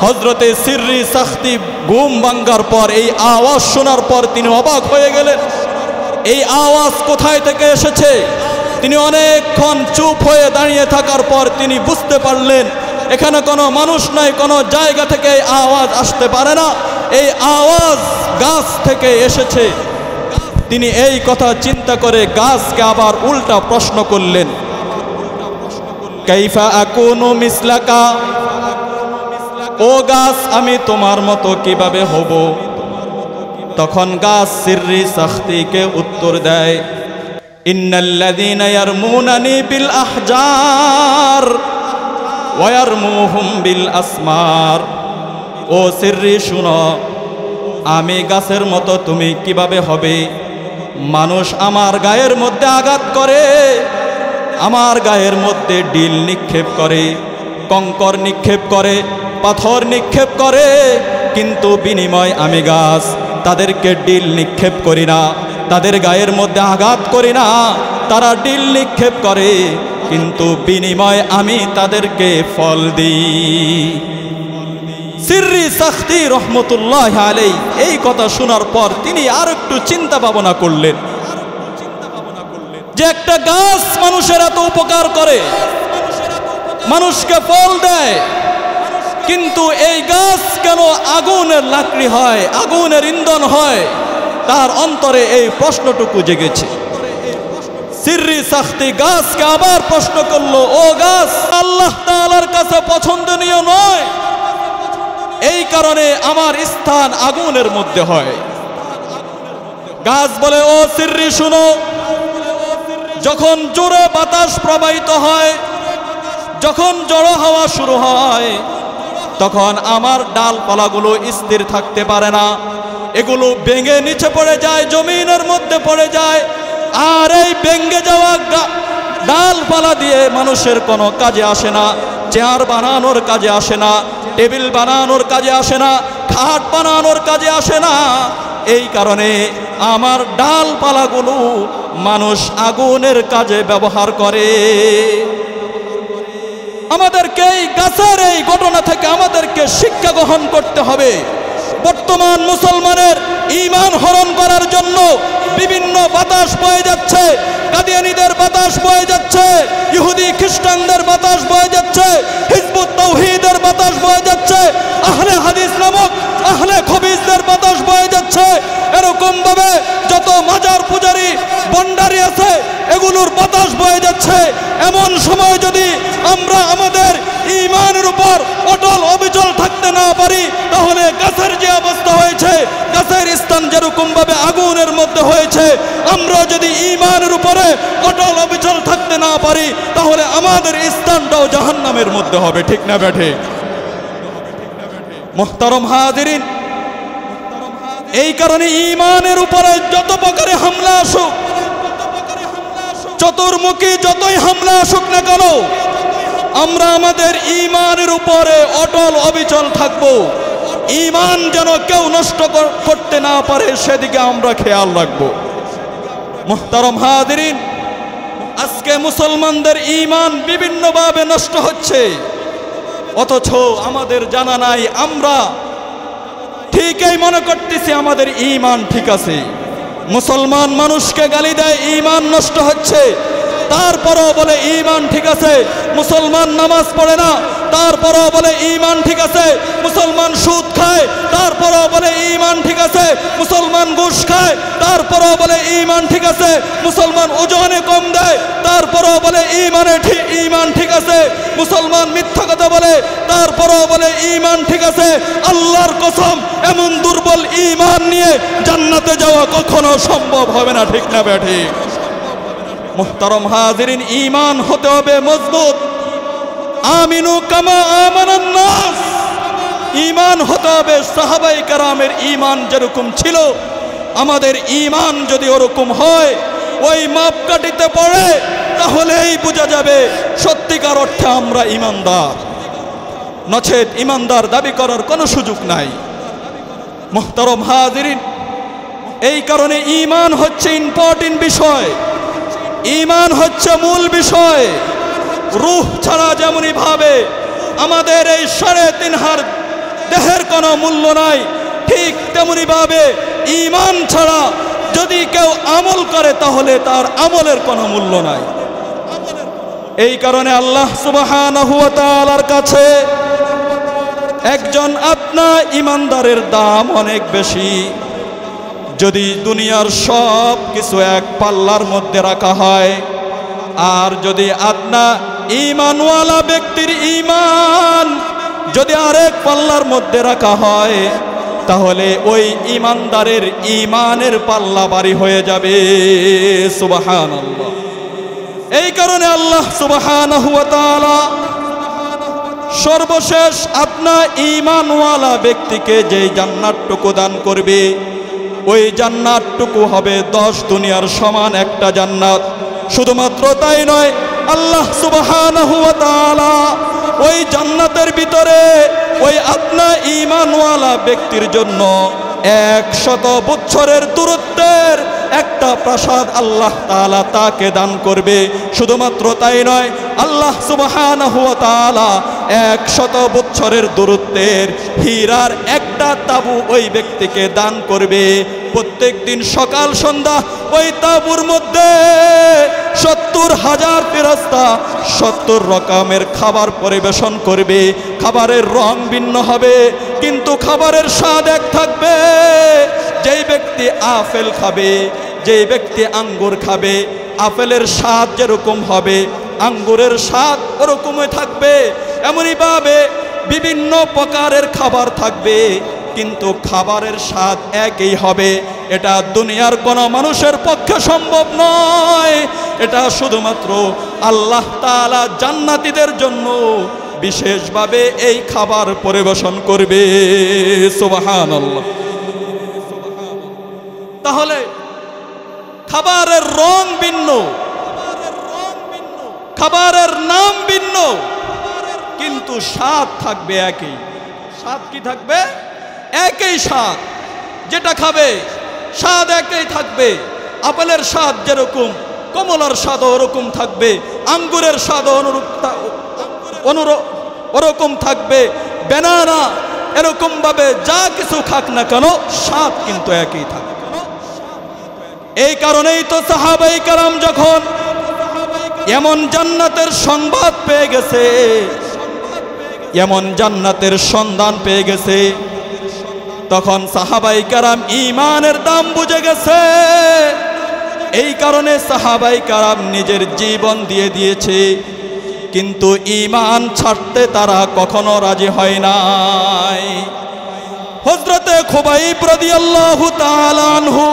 হযরতে সিররি সাখতি ঘুম ভাঙার পর এই আওয়াজ শোনার পর তিনি অবাক হয়ে গেলেন। এই আওয়াজ কোথায় থেকে এসেছে? তিনি অনেকক্ষণ চুপ হয়ে দাঁড়িয়ে থাকার পর তিনি বুঝতে পারলেন এখানে কোনো মানুষ নাই, কোনো জায়গা থেকে এই আওয়াজ আসতে পারে না, এই আওয়াজ গাছ থেকে এসেছে। তিনি এই কথা চিন্তা করে গাছকে আবার উল্টা প্রশ্ন করলেন, কাইফা আকুনু মিসলাকা, ও গাছ আমি তোমার মতো কিভাবে হব? তখন গাছ সিররি সাখতিকে উত্তর দেয়, ইন্নাল্লাযীনা ইয়ারমুনানি বিল আহজার ওয়া ইয়ারমুহুম বিল আসমার। ও সিররি শুনো, আমি গাছের মতো তুমি কিভাবে হবে? মানুষ আমার গায়ের মধ্যে আঘাত করে, আমার গায়ের মধ্যে ডিল নিক্ষেপ করে, কঙ্কর নিক্ষেপ করে, পাথর নিক্ষেপ করে, কিন্তু বিনিময় আমি গাছ তাদেরকে ডিল নিক্ষেপ করি না, তাদের গায়ের মধ্যে আঘাত করি না। তারা ডিল নিক্ষেপ করে কিন্তু বিনিময় আমি তাদেরকে ফল দিই। সিররি সাখতি রহমতুল্লাহ আলাইহি এই কথা শোনার পর তিনি আর একটু চিন্তা ভাবনা করলেন যে একটা গাছ মানুষের এত উপকার করে, মানুষকে ফল দেয়, কিন্তু এই গাছ কেন আগুনের লাকড়ি হয়, আগুনের ইন্ধন হয়? তার অন্তরে এই প্রশ্নটুকু জেগেছে। সিররি সাখতি গাছকে আবার প্রশ্ন করলো, ও গাছ, আল্লাহ তাআলার কাছে পছন্দনীয় নয়, এই কারণে আমার স্থান আগুনের মধ্যে হয়। গাছ বলে, ও সিররি শুনো, যখন জোরে বাতাস প্রবাহিত হয়, যখন ঝড়ো হাওয়া শুরু হয়, তখন আমার ডালপালাগুলো স্থির থাকতে পারে না, এগুলো ভেঙে নিচে পড়ে যায়, জমিনের মধ্যে পড়ে যায়। আর এই ভেঙে যাওয়া ডালপালা দিয়ে মানুষের কোনো কাজে আসে না, চেয়ার বানানোর কাজে আসে না, টেবিল বানানোর কাজে আসে না, খাট বানানোর কাজে আসে না। এই কারণে আমার ডালপালাগুলো মানুষ আগুনের কাজে ব্যবহার করে। আমাদেরকে এই গাছের এই ঘটনা থেকে আমাদেরকে শিক্ষা গ্রহণ করতে হবে। বর্তমান মুসলমানের ঈমান হরণ করার জন্য বিভিন্ন বাতাস বয়ে যাচ্ছে, কাদিয়ানীদের বাতাস বয়ে যাচ্ছে, ইহুদি খ্রিস্টানদের বাতাস বয়ে যাচ্ছে, হিজবুত তাওহীদের বাতাস বয়ে যাচ্ছে, আহলে হাদিস নামক আহলে খবিসদের বাতাস বয়ে যাচ্ছে। এরকম ভাবে যত মাজার পূজারী বন্ডারি আছে এগুলোর বাতাস বয়ে যাচ্ছে। এমন সময় যদি আমরা আমাদের ঈমানের উপর অটল অবিচল থাকতে না পারি, তাহলে গাছের যে অবস্থা হয়েছে, গাছের স্থান যেরকম ভাবে আগুনের মধ্যে হয়েছে, আমরা যদি ঈমানের উপরে অটল অবিচল থাকতে না পারি, তাহলে আমাদের স্থানটাও জাহান্নামের মধ্যে হবে। ঠিক না বেঠে? মুহতারাম হাজিরিন, এই কারণে ঈমানের উপরে যত প্রকারে হামলা আসুক, চতুর্মুখী যতই হামলা আসুক না কেন, আমরা আমাদের ঈমানের উপরে অটল অবিচল থাকব। ঈমান যেন কেউ নষ্ট করতে না পারে সেদিকে আমরা খেয়াল রাখব। মুহতারাম হাজিরিন, আজকে মুসলমানদের ঈমান বিভিন্নভাবে নষ্ট হচ্ছে, অথচ আমাদের জানা নাই। আমরা ঠিকই মনে করতেছি আমাদের ঈমান ঠিক আছে। মুসলমান মানুষকে গালি দেয়, ঈমান নষ্ট হচ্ছে, তারপরও বলে ঈমান ঠিক আছে। মুসলমান নামাজ পড়ে না, তারপরও বলে ঈমান ঠিক আছে। মুসলমান সুদ খায়, তারপরও বলে ঈমান ঠিক আছে। মুসলমান ঘুষ খায়, তারপরও বলে ঈমান ঠিক আছে। মুসলমান ওজনে কম দেয়, তারপরও বলে ঈমান ঠিক আছে। মুসলমান মিথ্যা কথা বলে, তারপরও বলে ঈমান ঠিক আছে। আল্লাহর কসম, এমন দুর্বল ঈমান নিয়ে জান্নাতে যাওয়া কখনো সম্ভব হবে না। ঠিক না বেঠিক? মুহতারাম হাজিরিন, ঈমান হতে হবে মজবুত। আমিনু কামা আমানান নাস, ঈমান হতে হবে সাহাবায়ে কেরামের ঈমান যেরকম ছিল, আমাদের ঈমান যদি ওরকম হয়, ওই মাপকাঠিতে পড়ে, তাহলেই বোঝা যাবে সত্যিকার অর্থে আমরা ঈমানদার। নচেত ঈমানদার দাবি করার কোনো সুযোগ নাই। মুহতারাম হাজিরিন, এই কারণে ঈমান হচ্ছে ইম্পর্টেন্ট বিষয়, ঈমান হচ্ছে মূল বিষয়। রূহ ছাড়া যেমনই ভাবে আমাদের এই 3.5 হাত দেহের কোনো মূল্য নাই, ঠিক তেমনি ভাবে ঈমান ছাড়া যদি কেউ আমল করে তাহলে তার আমলের কোনো মূল্য নাই। এই কারণে আল্লাহ সুবহানাহু ওয়া তাআলার কাছে একজন আপনা ঈমানদারের দাম অনেক বেশি। যদি দুনিয়ার সব কিছু এক পাল্লার মধ্যে রাখা হয়, আর যদি আপনা ঈমানওয়ালা ব্যক্তির ঈমান যদি আরেক পাল্লার মধ্যে রাখা হয়, তাহলে ওই ঈমানদারের ঈমানের পাল্লা ভারী হয়ে যাবে। সুবহানাল্লাহ। এই কারণে আল্লাহ সুবহানাহু ওয়া তাআলা সর্বশেষ আপনা ঈমানওয়ালা ব্যক্তিকে যে জান্নাতটুকু দান করবে, ওই জান্নাতটুকু হবে 10 দুনিয়ার সমান একটা জান্নাত। শুধুমাত্র তাই নয়, আল্লাহ সুবহানাহু ওয়া তাআলা ওই জান্নাতের ভিতরে ওই আপনা ঈমানওয়ালা ব্যক্তির জন্য 100 বছরের দূরত্বের একটা প্রাসাদ আল্লাহ তাআলা তাকে দান করবে। শুধুমাত্র তাই নয়, আল্লাহ সুবহানাহু ওয়া তাআলা 100 বছরের দূরত্বের হীরার একটা তাবু ওই ব্যক্তিকে দান করবে। প্রত্যেক দিন সকাল সন্ধ্যা ওই তাবুর মধ্যে 70,000 ফেরেশতা 70 রকমের খাবার পরিবেশন করবে। খাবারের রং ভিন্ন হবে, কিন্তু খাবারের স্বাদ এক থাকবে। যেই ব্যক্তি আপেল খাবে, যেই ব্যক্তি আঙ্গুর খাবে, আপেলের স্বাদ যেরকম হবে আঙ্গুরের স্বাদ ওরকমই থাকবে। এমনইভাবে বিভিন্ন প্রকারের খাবার থাকবে, কিন্তু খাবারের স্বাদ একই হবে। এটা দুনিয়ার কোনো মানুষের পক্ষে সম্ভব নয়। এটা শুধুমাত্র আল্লাহ তাআলা জান্নাতীদের জন্য বিশেষভাবে এই খাবার পরিবেশন করবে। সুবহানাল্লাহ। তাহলে খাবারের রং ভিন্ন, খাবারের নাম ভিন্ন, কিন্তু স্বাদ থাকবে একই। স্বাদ কি থাকবে? একই স্বাদ। যেটা খাবে স্বাদ একই থাকবে। আপেলের স্বাদ যেরকম, কমলার স্বাদ ওরকম থাকবে, আঙ্গুরের স্বাদ ওরকম থাকবে, বেনানা এরকম ভাবে যা কিছু খাক না কেন স্বাদ কিন্তু একই থাকবে। এই কারণেই তো সাহাবাই কেরাম যখন এমন জান্নাতের সংবাদ পেয়ে গেছে, এমন জান্নাতের সন্ধান পেয়ে গেছে, তখন সাহাবাই কেরাম ঈমানের দাম বুঝে গেছে। এই কারণে সাহাবাই কেরাম নিজের জীবন দিয়ে দিয়েছে, কিন্তু ঈমান ছাড়তে তারা কখনো রাজি হয় নাই। হযরতে খুবাইব রাদিয়াল্লাহু তাআলা আনহু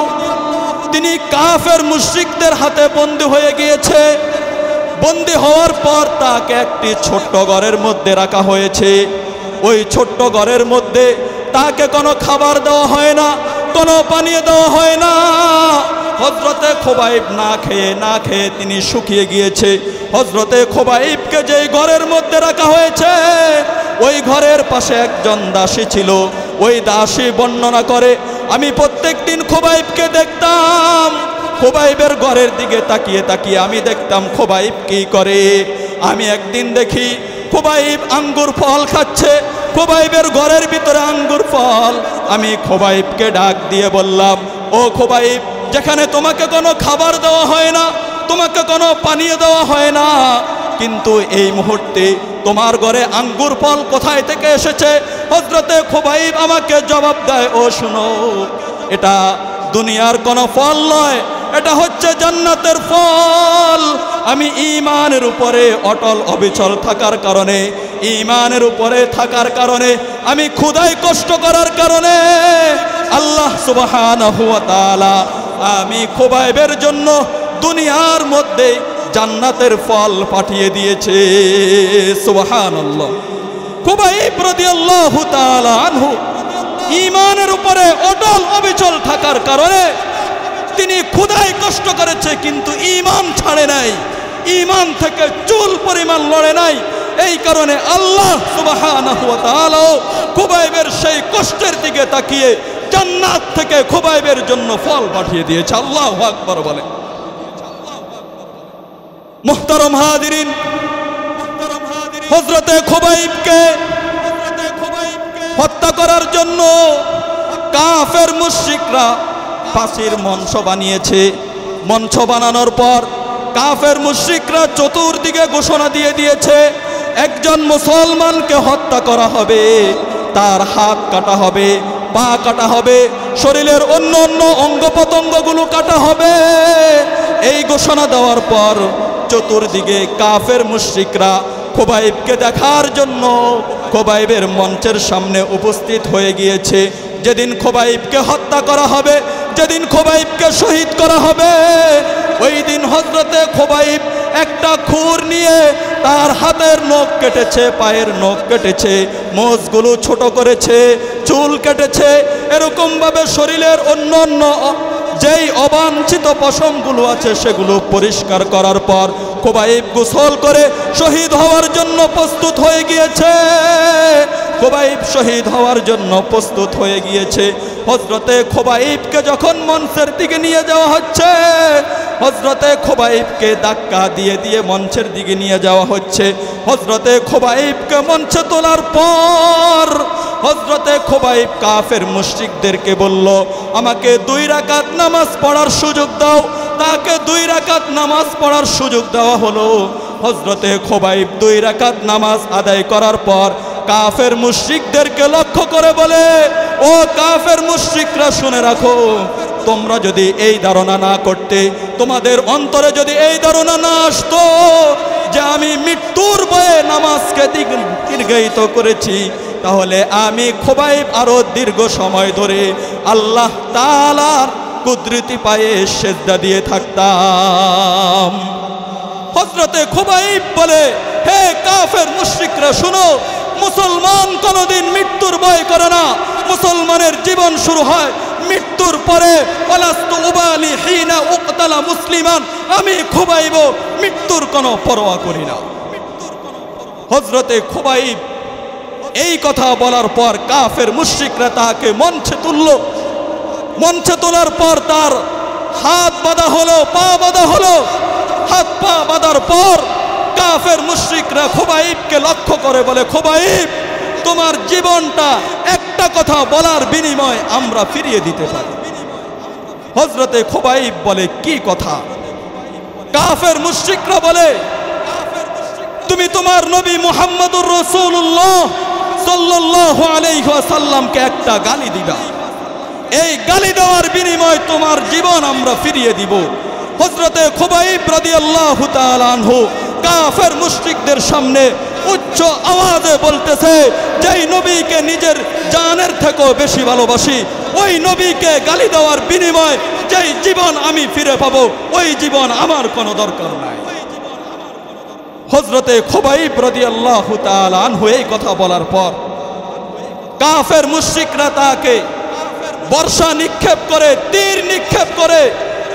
তিনি কাফের মুশরিকদের হাতে বন্দী হয়ে গিয়েছে। বন্দী হওয়ার পর তাকে একটি ছোট্ট ঘরের মধ্যে রাখা হয়েছে। ওই ছোট্ট ঘরের মধ্যে তাকে কোনো খাবার দেওয়া হয় না, কোনো পানীয় দেওয়া হয় না। হযরতে খুবাইব না খেয়ে তিনি শুকিয়ে গিয়েছে। হযরতে খুবাইবকে যেই ঘরের মধ্যে রাখা হয়েছে, ওই ঘরের পাশে একজন দাসী ছিল। ওই দাসী বর্ণনা করে, আমি প্রত্যেকদিন খুবাইবকে দেখতাম। খুবাইবের ঘরের দিকে তাকিয়ে তাকিয়ে আমি দেখতাম খুবাইব কি করে। আমি একদিন দেখি খুবাইব আঙ্গুর ফল খাচ্ছে, খুবাইবের ঘরের ভিতরে আঙ্গুর ফল। আমি খুবাইবকে ডাক দিয়ে বললাম, ও খুবাইব, যেখানে তোমাকে কোনো খাবার দেওয়া হয় না, তোমাকে কোনো পানীয় দেওয়া হয় না, কিন্তু এই মুহূর্তে তোমার ঘরে আঙ্গুর ফল কোথায় থেকে এসেছে? হযরতে খুবাইব আমাকে জবাব দেয়, ও শুনো, এটা দুনিয়ার কোনো ফল নয়, এটা হচ্ছে জান্নাতের ফল। আমি ঈমানের উপরে অটল অবিচল থাকার কারণে, ঈমানের উপরে থাকার কারণে, আমি ক্ষুধায় কষ্ট করার কারণে আল্লাহ সুবহানাহু ওয়া তাআলা আমি খুবাইবের জন্য দুনিয়ার মধ্যে জান্নাতের ফল পাঠিয়ে দিয়েছে। সুবহানাল্লাহ। খুবাইব রাদিয়াল্লাহু তাআলা আনহু ঈমানের উপরে অটল অবিচল থাকার কারণে তিনি ক্ষুধায় কষ্ট করেছে, কিন্তু ঈমান ছাড়ে নাই, ঈমান থেকে চুল পরিমাণ লড়ে নাই। এই কারণে আল্লাহ সুবহানাহু ওয়া তাআলা খুবাইবের সেই কষ্টের দিকে তাকিয়ে জান্নাত থেকে খুবাইবের জন্য ফল পাঠিয়ে দিয়েছে। আল্লাহু আকবার বলে। মুহতারাম হাজিরিন, হযরতে খুবাইবকে হত্যা করার জন্য কাফের মুশরিকরা ফাঁসির মঞ্চ বানিয়েছে। মঞ্চ বানানোর পর কাফের মুশরিকরা চতুর্দিকে ঘোষণা দিয়ে দিয়েছে, একজন মুসলমানকে হত্যা করা হবে, তার হাত কাটা হবে, পা কাটা হবে, শরীরের অন্য অন্য অঙ্গ প্রত্যঙ্গগুলো কাটা হবে। এই ঘোষণা দেওয়ার পর চতুর্দিকে কাফের মুশরিকরা খুবাইবকে দেখার জন্য খুবাইবের মঞ্চের সামনে উপস্থিত হয়ে গিয়েছে। যেদিন খুবাইবকে হত্যা করা হবে, যেদিন খুবাইবকে শহীদ করা হবে, ওই দিন হযরতে খুবাইব একটা খুর নিয়ে তার হাতের নখ কেটেছে, পায়ের নখ কেটেছে, মোজগুলো ছোট করেছে, চুল কেটেছে, এরকম ভাবে শরীরের অন্য অন্য যেই অবাঞ্ছিত পশমগুলো আছে সেগুলো পরিষ্কার করার পর খুবাইব গোসল করে শহীদ হওয়ার জন্য প্রস্তুত হয়ে গিয়েছে। খুবাইব শহীদ হওয়ার জন্য প্রস্তুত হয়ে গিয়েছে। হযরতে খুবাইবকে যখন মঞ্চের দিকে নিয়ে যাওয়া হচ্ছে, হযরতে খুবাইবকে ধাক্কা দিয়ে দিয়ে মঞ্চের দিকে নিয়ে যাওয়া হচ্ছে। হযরতে খুবাইবকে মঞ্চে তোলার পর হযরতে খুবাইব কাফের মুশরিকদেরকে বলল, আমাকে 2 রাকাত নামাজ পড়ার সুযোগ দাও। তাকে 2 রাকাত নামাজ পড়ার সুযোগ দেওয়া হলো। হযরতে খুবাইব 2 রাকাত নামাজ আদায় করার পর কাফের মুশরিকদেরকে লক্ষ্য করে বলে, ও কাফের মুশরিকরা, শুনে রাখো, তোমরা যদি এই ধারণা না করতে, তোমাদের অন্তরে যদি এই ধারণা না আসতো যে আমি মৃত্যুর ভয়ে নামাজকে দীর্ঘায়িত করেছি, তাহলে আমি খুবাইব আরো দীর্ঘ সময় ধরে আল্লাহ তাআলার কুদরতি পায়ে সেজদা দিয়ে থাকতাম। হযরতে খুবাইব বলে, হে কাফের মুশরিকরা, শুনো, মুসলমান কোনোদিন মৃত্যুর ভয় করে না। মুসলমানের জীবন শুরু হয় মৃত্যুর পরে ওয়ালাস্তু উবালি হিনা উকতালা মুসলিমান, আমি খুবাইব, মৃত্যুর কোনো পরোয়া করি না। হযরতে খুবাইব এই কথা বলার পর কাফের মুশরিকরা তাকে মঞ্চে তুলল। মঞ্চে তোলার পর তার হাত বাঁধা হলো, পা বাঁধা হলো। হাত পা বাঁধার পর কাফের মুশরিকরা খুবাইবকে লক্ষ্য করে বলে, খুবাইব, তোমার জীবনটা একটা কথা বলার বিনিময়ে আমরা ফিরিয়ে দিতে পারি। হযরতে খুবাইব বলে, কি কথা? কাফের মুশরিকরা বলে, তুমি তোমার নবী মুহাম্মদুর রাসূলুল্লাহ সাল্লাল্লাহু আলাইহি ওয়াসাল্লামকে একটা গালি দিবা, এই গালি দেওয়ার বিনিময়ে তোমার জীবন আমরা ফিরিয়ে দিব। হযরতে খুবাইব রাদিয়াল্লাহু তাআলা আনহু কাফের মুশরিকদের সামনে উচ্চ আওয়াজে বলতেছে, যেই নবীকে নিজের জানের থেকেও বেশি ভালোবাসি, ওই নবীকে গালি দেওয়ার বিনিময়ে যেই জীবন আমি ফিরে পাবো, ওই জীবন আমার কোনো দরকার নাই। হযরতে খুবাইব রাদিয়াল্লাহু তাআলা আনহু এই কথা বলার পর কাফের মুশরিকরা তাকে বর্ষা নিক্ষেপ করে, তীর নিক্ষেপ করে,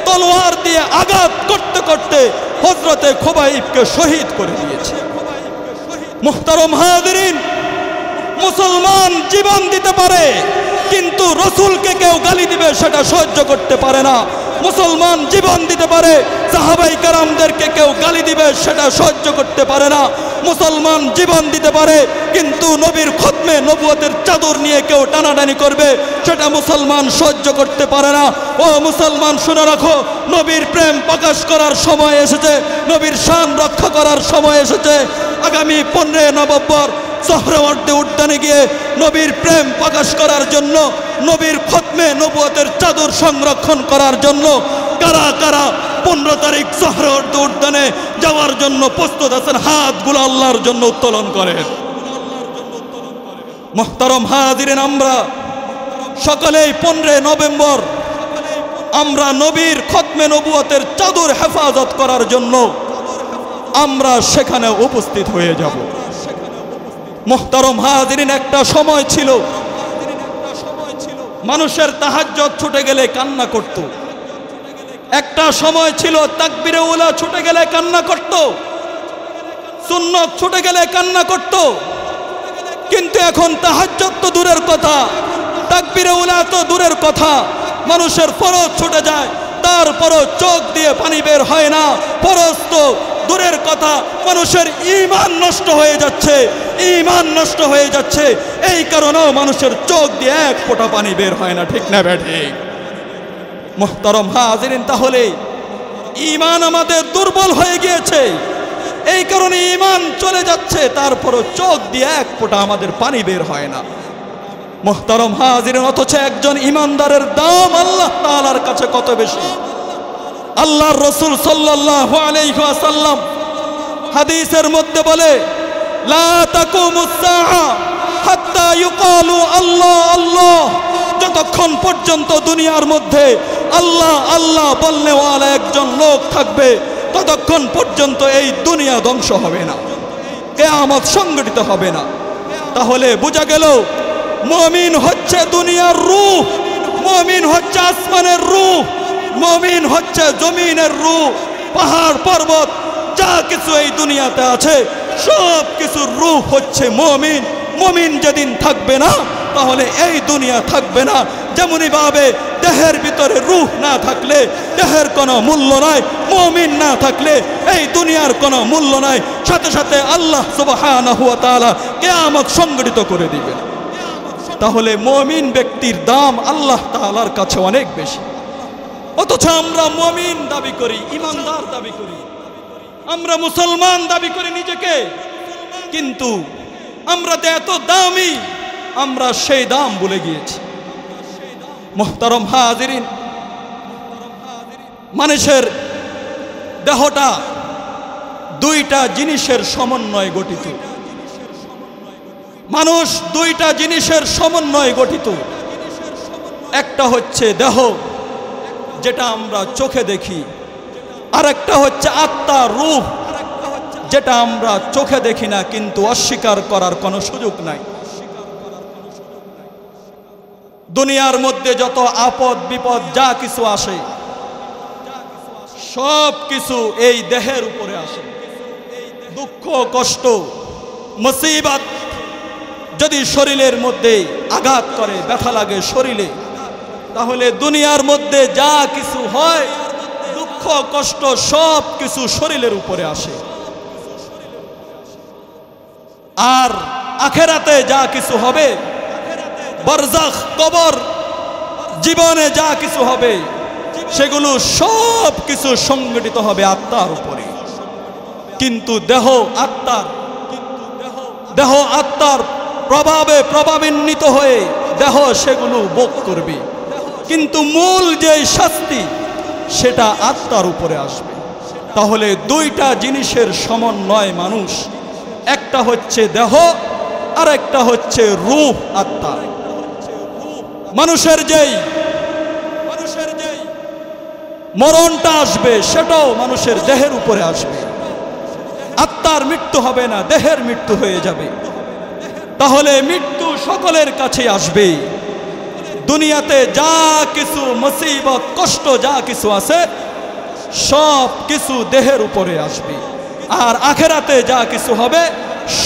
তলোয়ার দিয়ে আঘাত করতে করতে হযরতে খুবাইবকে শহীদ করে দিয়েছে। মুহতারম হাজিরিন, মুসলমান জীবন দিতে পারে, কিন্তু রাসূলকে কেউ গালি দিবে সেটা সহ্য করতে পারে না। মুসলমান জীবন দিতে পারে, সাহাবায়ে কেরামদেরকে কেউ গালি দিবে সেটা সহ্য করতে পারে না। মুসলমান জীবন দিতে পারে, কিন্তু নবীর খতমে নবুয়তের চাদর নিয়ে কেউ টানাটানি করবে সেটা মুসলমান সহ্য করতে পারে না। ও মুসলমান, শুনে রাখো, নবীর প্রেম প্রকাশ করার সময় এসেছে, নবীর শান রক্ষা করার সময় এসেছে। আগামী 15 নভেম্বর সোহরাওয়ার্দী উদ্যানে গিয়ে নবীর প্রেম প্রকাশ করার জন্য, নবীর খতমে নবুয়তের চাদর সংরক্ষণ করার জন্য কারা কারা 15 তারিখ সোহরাওয়ার্দী উদ্যানে যাওয়ার জন্য প্রস্তুত আছেন? হাতগুলো আল্লাহর জন্য উত্তোলন করেন। মুহতারম হাজিরিন, আমরা সকলেই 15 নভেম্বর আমরা নবীর খতমে নবুয়তের চাদর হেফাজত করার জন্য আমরা সেখানে উপস্থিত হয়ে যাব। মুহতারম হাজিরিন, একটা সময় ছিল মানুষের তাহাজ্জুদ ছুটে গেলে কান্না করত। একটা সময় ছিল তাকবীরে উলা ছুটে গেলে কান্না করত, সুন্নত ছুটে গেলে কান্না করত। কিন্তু এখন তাহাজ্জুদ তো দূরের কথা, তাকবীরে উলা তো দূরের কথা, মানুষের ফরজ ছুটে যায়, তারপরও চোখ দিয়ে পানি বের হয় না। ফরজ তো দূরের কথা, মানুষের ঈমান নষ্ট হয়ে যাচ্ছে, ঈমান নষ্ট হয়ে যাচ্ছে। এই কারণেও মানুষের চোখ দিয়ে এক ফোঁটা পানি বের হয় না, ঠিক না বেঠিক? মুহতারম হাজিরিন, তাহলে ঈমান আমাদের দুর্বল হয়ে গিয়েছে, এই কারণে ঈমান চলে যাচ্ছে, তারপরও চোখ দিয়ে এক ফোঁটা আমাদের পানি বের হয় না। মুহতারম হাজিরিন, অথচ একজন ঈমানদারের দাম আল্লাহ তাআলার কাছে কত বেশি। আল্লাহর রাসূল সাল্লাল্লাহু আলাইহি ওয়াসাল্লাম হাদিসের মধ্যে বলে, লা তাকুমুস সাআ হাত্তা ইউকালু আল্লাহ আল্লাহ। যতক্ষণ পর্যন্ত দুনিয়ার মধ্যে আল্লাহ আল্লাহ বলনেওয়ালা একজন লোক থাকবে, ততক্ষণ পর্যন্ত এই দুনিয়া ধ্বংস হবে না, কিয়ামত সংঘটিত হবে না। তাহলে বোঝা গেল, মুমিন হচ্ছে দুনিয়ার রূহ, মুমিন হচ্ছে আসমানের রূহ, মুমিন হচ্ছে জমিনের রূহ। পাহাড় পর্বত যা কিছু এই দুনিয়াতে আছে সব কিছুর রূহ হচ্ছে মুমিন। মুমিন যেদিন থাকবে না, তাহলে এই দুনিয়া থাকবে না। যেমনি ভাবে দেহের ভিতরে রূহ না থাকলে দেহের কোনো মূল্য নাই, মুমিন না থাকলে এই দুনিয়ার কোনো মূল্য নাই। সাথে সাথে আল্লাহ সুবহানাহু ওয়া তাআলা কিয়ামত সংঘটিত করে দিবেন। তাহলে মুমিন ব্যক্তির দাম আল্লাহ তাআলার কাছে অনেক বেশি। অথচ আমরা মুমিন দাবি করি, ঈমানদার দাবি করি, আমরা মুসলমান দাবি করি নিজেকে, কিন্তু আমরা তো এত দামি, আমরা সেই দাম ভুলে গিয়েছি। মুহতারম হাজিরিন, মানুষের দেহটা দুইটা জিনিসের সমন্বয়ে গঠিত। মানুষ দুইটা জিনিসের সমন্বয়ে গঠিত। একটা হচ্ছে দেহ, যেটা আমরা চোখে দেখি, আর একটা হচ্ছে আত্মা, রূহ, যেটা আমরা চোখে দেখি না, কিন্তু অস্বীকার করার কোনো সুযোগ নাই। দুনিয়ার মধ্যে যত আপদ বিপদ যা কিছু আসে সব কিছু এই দেহের উপরে আসে। দুঃখ কষ্ট মুসিবত যদি শরীরের মধ্যে আঘাত করে, ব্যথা লাগে শরীরে, তাহলে দুনিয়ার মধ্যে যা কিছু হয় দুঃখ কষ্ট সব কিছু শরীরের উপরে আসে। আর আখেরাতে যা কিছু হবে, বরজাখ কবর জীবনে যা কিছু হবে, সেগুলো সব কিছু সংগঠিত হবে আত্মার উপরে। কিন্তু দেহ আত্মার প্রভাবে প্রভাবান্বিত হয়ে দেহ সেগুলো ভোগ করবে, কিন্তু মূল যে শাস্তি সেটা আত্মার উপরে আসবে। তাহলে দুইটা জিনিসের সমন্বয় মানুষ, একটা হচ্ছে দেহ আর একটা হচ্ছে রূহ, আত্মা। মানুষের যেই মরণটা আসবে সেটাও মানুষের দেহের উপরে আসবে। আত্মার মৃত্যু হবে না, দেহের মৃত্যু হয়ে যাবে। তাহলে মৃত্যু সকলের কাছে আসবে। দুনিয়াতে যা কিছু মুসিবত কষ্ট যা কিছু আছে সব কিছু দেহের উপরে আসবে, আর আখেরাতে যা কিছু হবে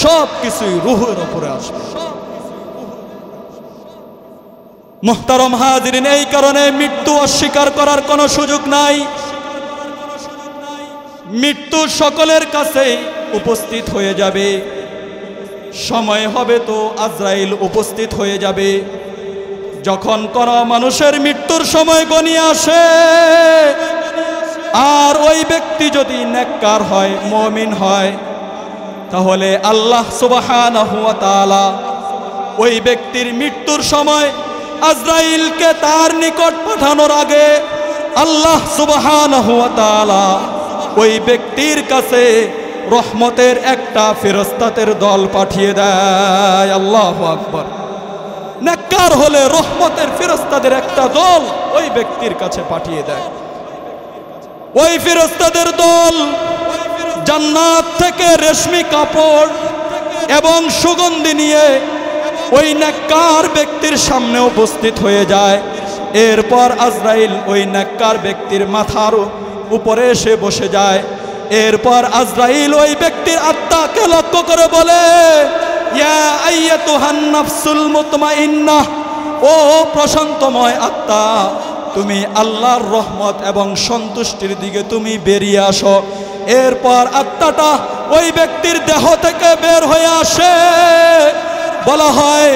সব কিছুই রূহের উপরে আসবে। মুহতারম হাজিরিন, এই কারণে মৃত্যু অস্বীকার করার কোনো সুযোগ নাই। মৃত্যু সকলের কাছেই উপস্থিত হয়ে যাবে। সময় হবে তো আজরাইল উপস্থিত হয়ে যাবে। যখন কোন মানুষের মৃত্যুর সময় গনিয়ে আসে, আর ওই ব্যক্তি যদি নেককার হয়, মুমিন হয়, তাহলে আল্লাহ সুবহানাহু ওয়া তাআলা ওই ব্যক্তির মৃত্যুর সময় আজরাইলকে তার নিকট পাঠানোর আগে আল্লাহ সুবহানাহু ওয়া তাআলা ওই ব্যক্তির কাছে রহমতের একটা ফেরেশতাদের দল পাঠিয়ে দেয়। আল্লাহু আকবার। নেককার হলে রহমতের ফেরেশতাদের একটা দল ওই ব্যক্তির কাছে পাঠিয়ে দেয়। ওই ফেরেশতাদের দল জান্নাত থেকে রেশমি কাপড় এবং সুগন্ধি নিয়ে ওই নেককার ব্যক্তির সামনে উপস্থিত হয়ে যায়। এরপর আজরাইল ওই নেককার ব্যক্তির মাথার উপরে এসে বসে যায়। এরপর আজরাইল ওই ব্যক্তির আত্মাকে লক্ষ্য করে বলে, ইয়া আইয়াতুহান নাফসুল মুতমাইন্নাহ, ও প্রশান্তময় আত্মা, তুমি আল্লাহর রহমত এবং সন্তুষ্টির দিকে তুমি বেরিয়ে আসো। এরপর আত্মাটা ওই ব্যক্তির দেহ থেকে বের হয়ে আসে। বলা হয়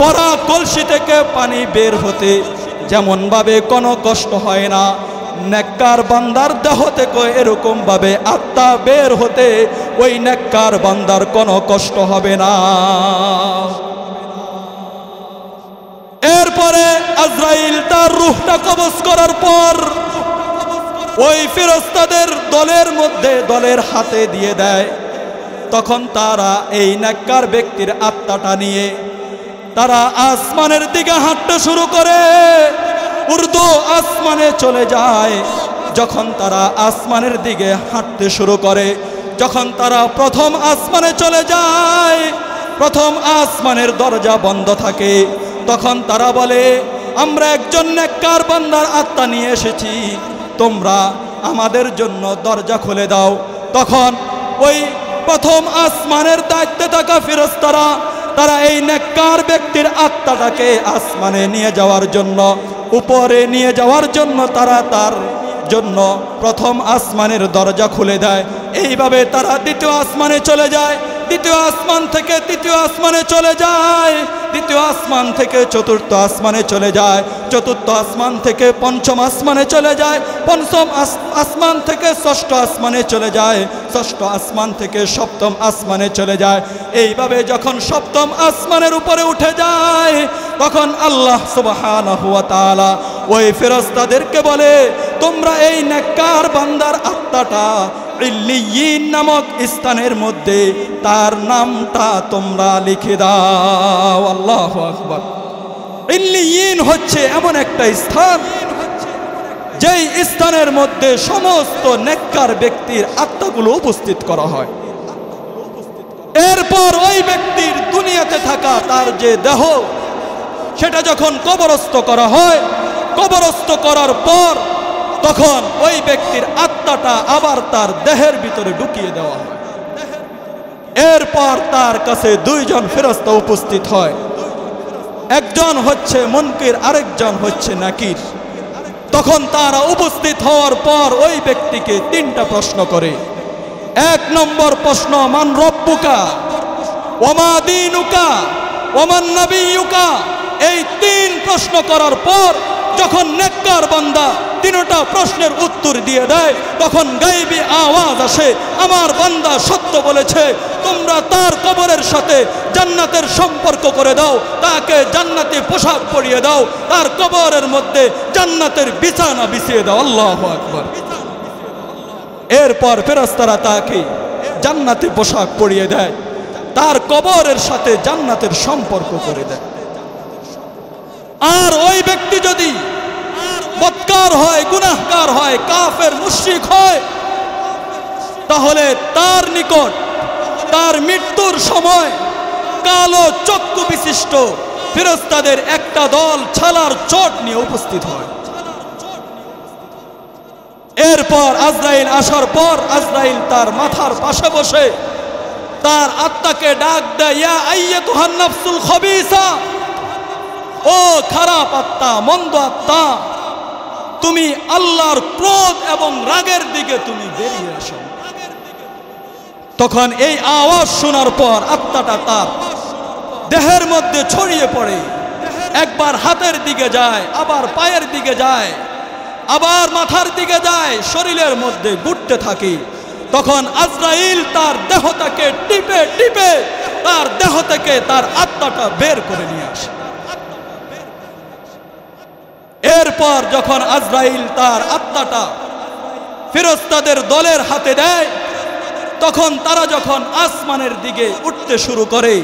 বড়া কলসি থেকে পানি বের হতে যেমন ভাবে কোনো কষ্ট হয় না, নেককার বান্দার দেহ থেকে এরকম ভাবে আত্মা বের হতে ওই নেককার বান্দার কোনো কষ্ট হবে না। এরপরে আজরাইল তার রূহটা কবজ করার পর ওই ফেরেশতাদের দলের মধ্যে দলের হাতে দিয়ে দেয়। তখন তারা এই নেককার ব্যক্তির আত্মাটা নিয়ে তারা আসমানের দিকে হাঁটতে শুরু করে, উর্দু আসমানে চলে যায়। যখন তারা আসমানের দিকে হাঁটতে শুরু করে, যখন তারা প্রথম আসমানে চলে যায়, প্রথম আসমানের দরজা বন্ধ থাকে। তখন তারা বলে, আমরা একজন নেককার বান্দার আত্মা নিয়ে এসেছি, তোমরা আমাদের জন্য দরজা খুলে দাও। তখন ওই প্রথম আসমানের দায়িত্বে থাকা ফেরেশতারা তারা এই নেককার ব্যক্তির আত্মাটাকে আসমানে নিয়ে যাওয়ার জন্য, উপরে নিয়ে যাওয়ার জন্য তারা তার জন্য প্রথম আসমানের দরজা খুলে দেয়। এইভাবে তারা দ্বিতীয় আসমানে চলে যায়, দ্বিতীয় আসমান থেকে তৃতীয় আসমানে চলে যায়, দ্বিতীয় আসমান থেকে চতুর্থ আসমানে চলে যায়, চতুর্থ আসমান থেকে পঞ্চম আসমানে চলে যায়, পঞ্চম আসমান থেকে ষষ্ঠ আসমানে চলে যায়, ষষ্ঠ আসমান থেকে সপ্তম আসমানে চলে যায়। এইভাবে যখন সপ্তম আসমানের উপরে উঠে যায়, তখন আল্লাহ সুবহানাহু ওয়া তাআলা ওই ফেরেশতাদেরকে বলে, তোমরা এই নেককার বান্দার আত্মাটা ইল্লিয়িন নামক স্থানের মধ্যে তার নামটা তোমরা লিখে দাও। আল্লাহু আকবার। ইল্লিয়িন হচ্ছে এমন একটা স্থান যেই স্থানের মধ্যে সমস্ত নেককার ব্যক্তির আত্মাগুলো উপস্থিত করা হয়। এরপর ওই ব্যক্তির দুনিয়াতে থাকা তার যে দেহ সেটা যখন কবরস্থ করা হয়, কবরস্থ করার পর তখন ওই ব্যক্তির আত্মাটা আবার তার দেহের ভিতরে ঢুকিয়ে দেওয়া হয়। এরপর তার কাছে দুইজন ফেরেশতা উপস্থিত হয়, একজন হচ্ছে মুনকির, আরেকজন হচ্ছে নাকির। তখন তারা উপস্থিত হওয়ার পর ওই ব্যক্তিকে তিনটা প্রশ্ন করে। এক নম্বর প্রশ্ন, মান রব্বুকা ওমা দীনুকা ওমান নবিয়ুকা। এই তিন প্রশ্ন করার পর যখন নেককার বান্দা তিনটা প্রশ্নের উত্তর দিয়ে দেয়, তখন গায়বী আওয়াজ আসে, আমার বান্দা সত্য বলেছে, তোমরা তার কবরের সাথে জান্নাতের সম্পর্ক করে দাও, তাকে জান্নাতি পোশাক পরিয়ে দাও, তার কবরের মধ্যে জান্নাতের বিছানা বিছিয়ে দাও। আল্লাহু আকবার। এরপর ফেরেশতারা তাকে জান্নাতি পোশাক পরিয়ে দেয়, তার কবরের সাথে জান্নাতের সম্পর্ক করে দেয়। আর ওই ব্যক্তি যদি বদকার হয়, গুনাহগার হয়, কাফের মুশরিক হয়, তাহলে তার নিকট তার মৃত্যুর সময় কালো চক্ষু বিশিষ্ট ফেরেশতাদের একটা দল ছালার চট নিয়ে উপস্থিত হয়। এরপর আজরাইল আসার পর আজরাইল তার মাথার পাশে বসে তার আত্মাকে ডাক দেয়, ইয়া আইয়াতুহান নাফসুল খাবিসা, ও খারাপ আত্মা, মন্দ আত্মা, তুমি আল্লাহর ক্রোধ এবং রাগের দিকে তুমি বেরিয়ে আসো। তখন এই আওয়াজ শোনার পর আত্মাটা তার দেহের মধ্যে ছড়িয়ে পড়ে, একবার হাতের দিকে যায়, আবার পায়ের দিকে যায়, আবার মাথার দিকে যায়, শরীরের মধ্যে ঘুরতে থাকে। তখন আজরাইল তার দেহটাকে টিপে টিপে তার দেহ থেকে তার আত্মাটা বের করে নিয়ে আসে। এরপর যখন আজরাইল তার আত্মাটা ফেরেশতাদের দলের হাতে দেয়, তখন তারা যখন আসমানের দিকে উঠতে শুরু করে,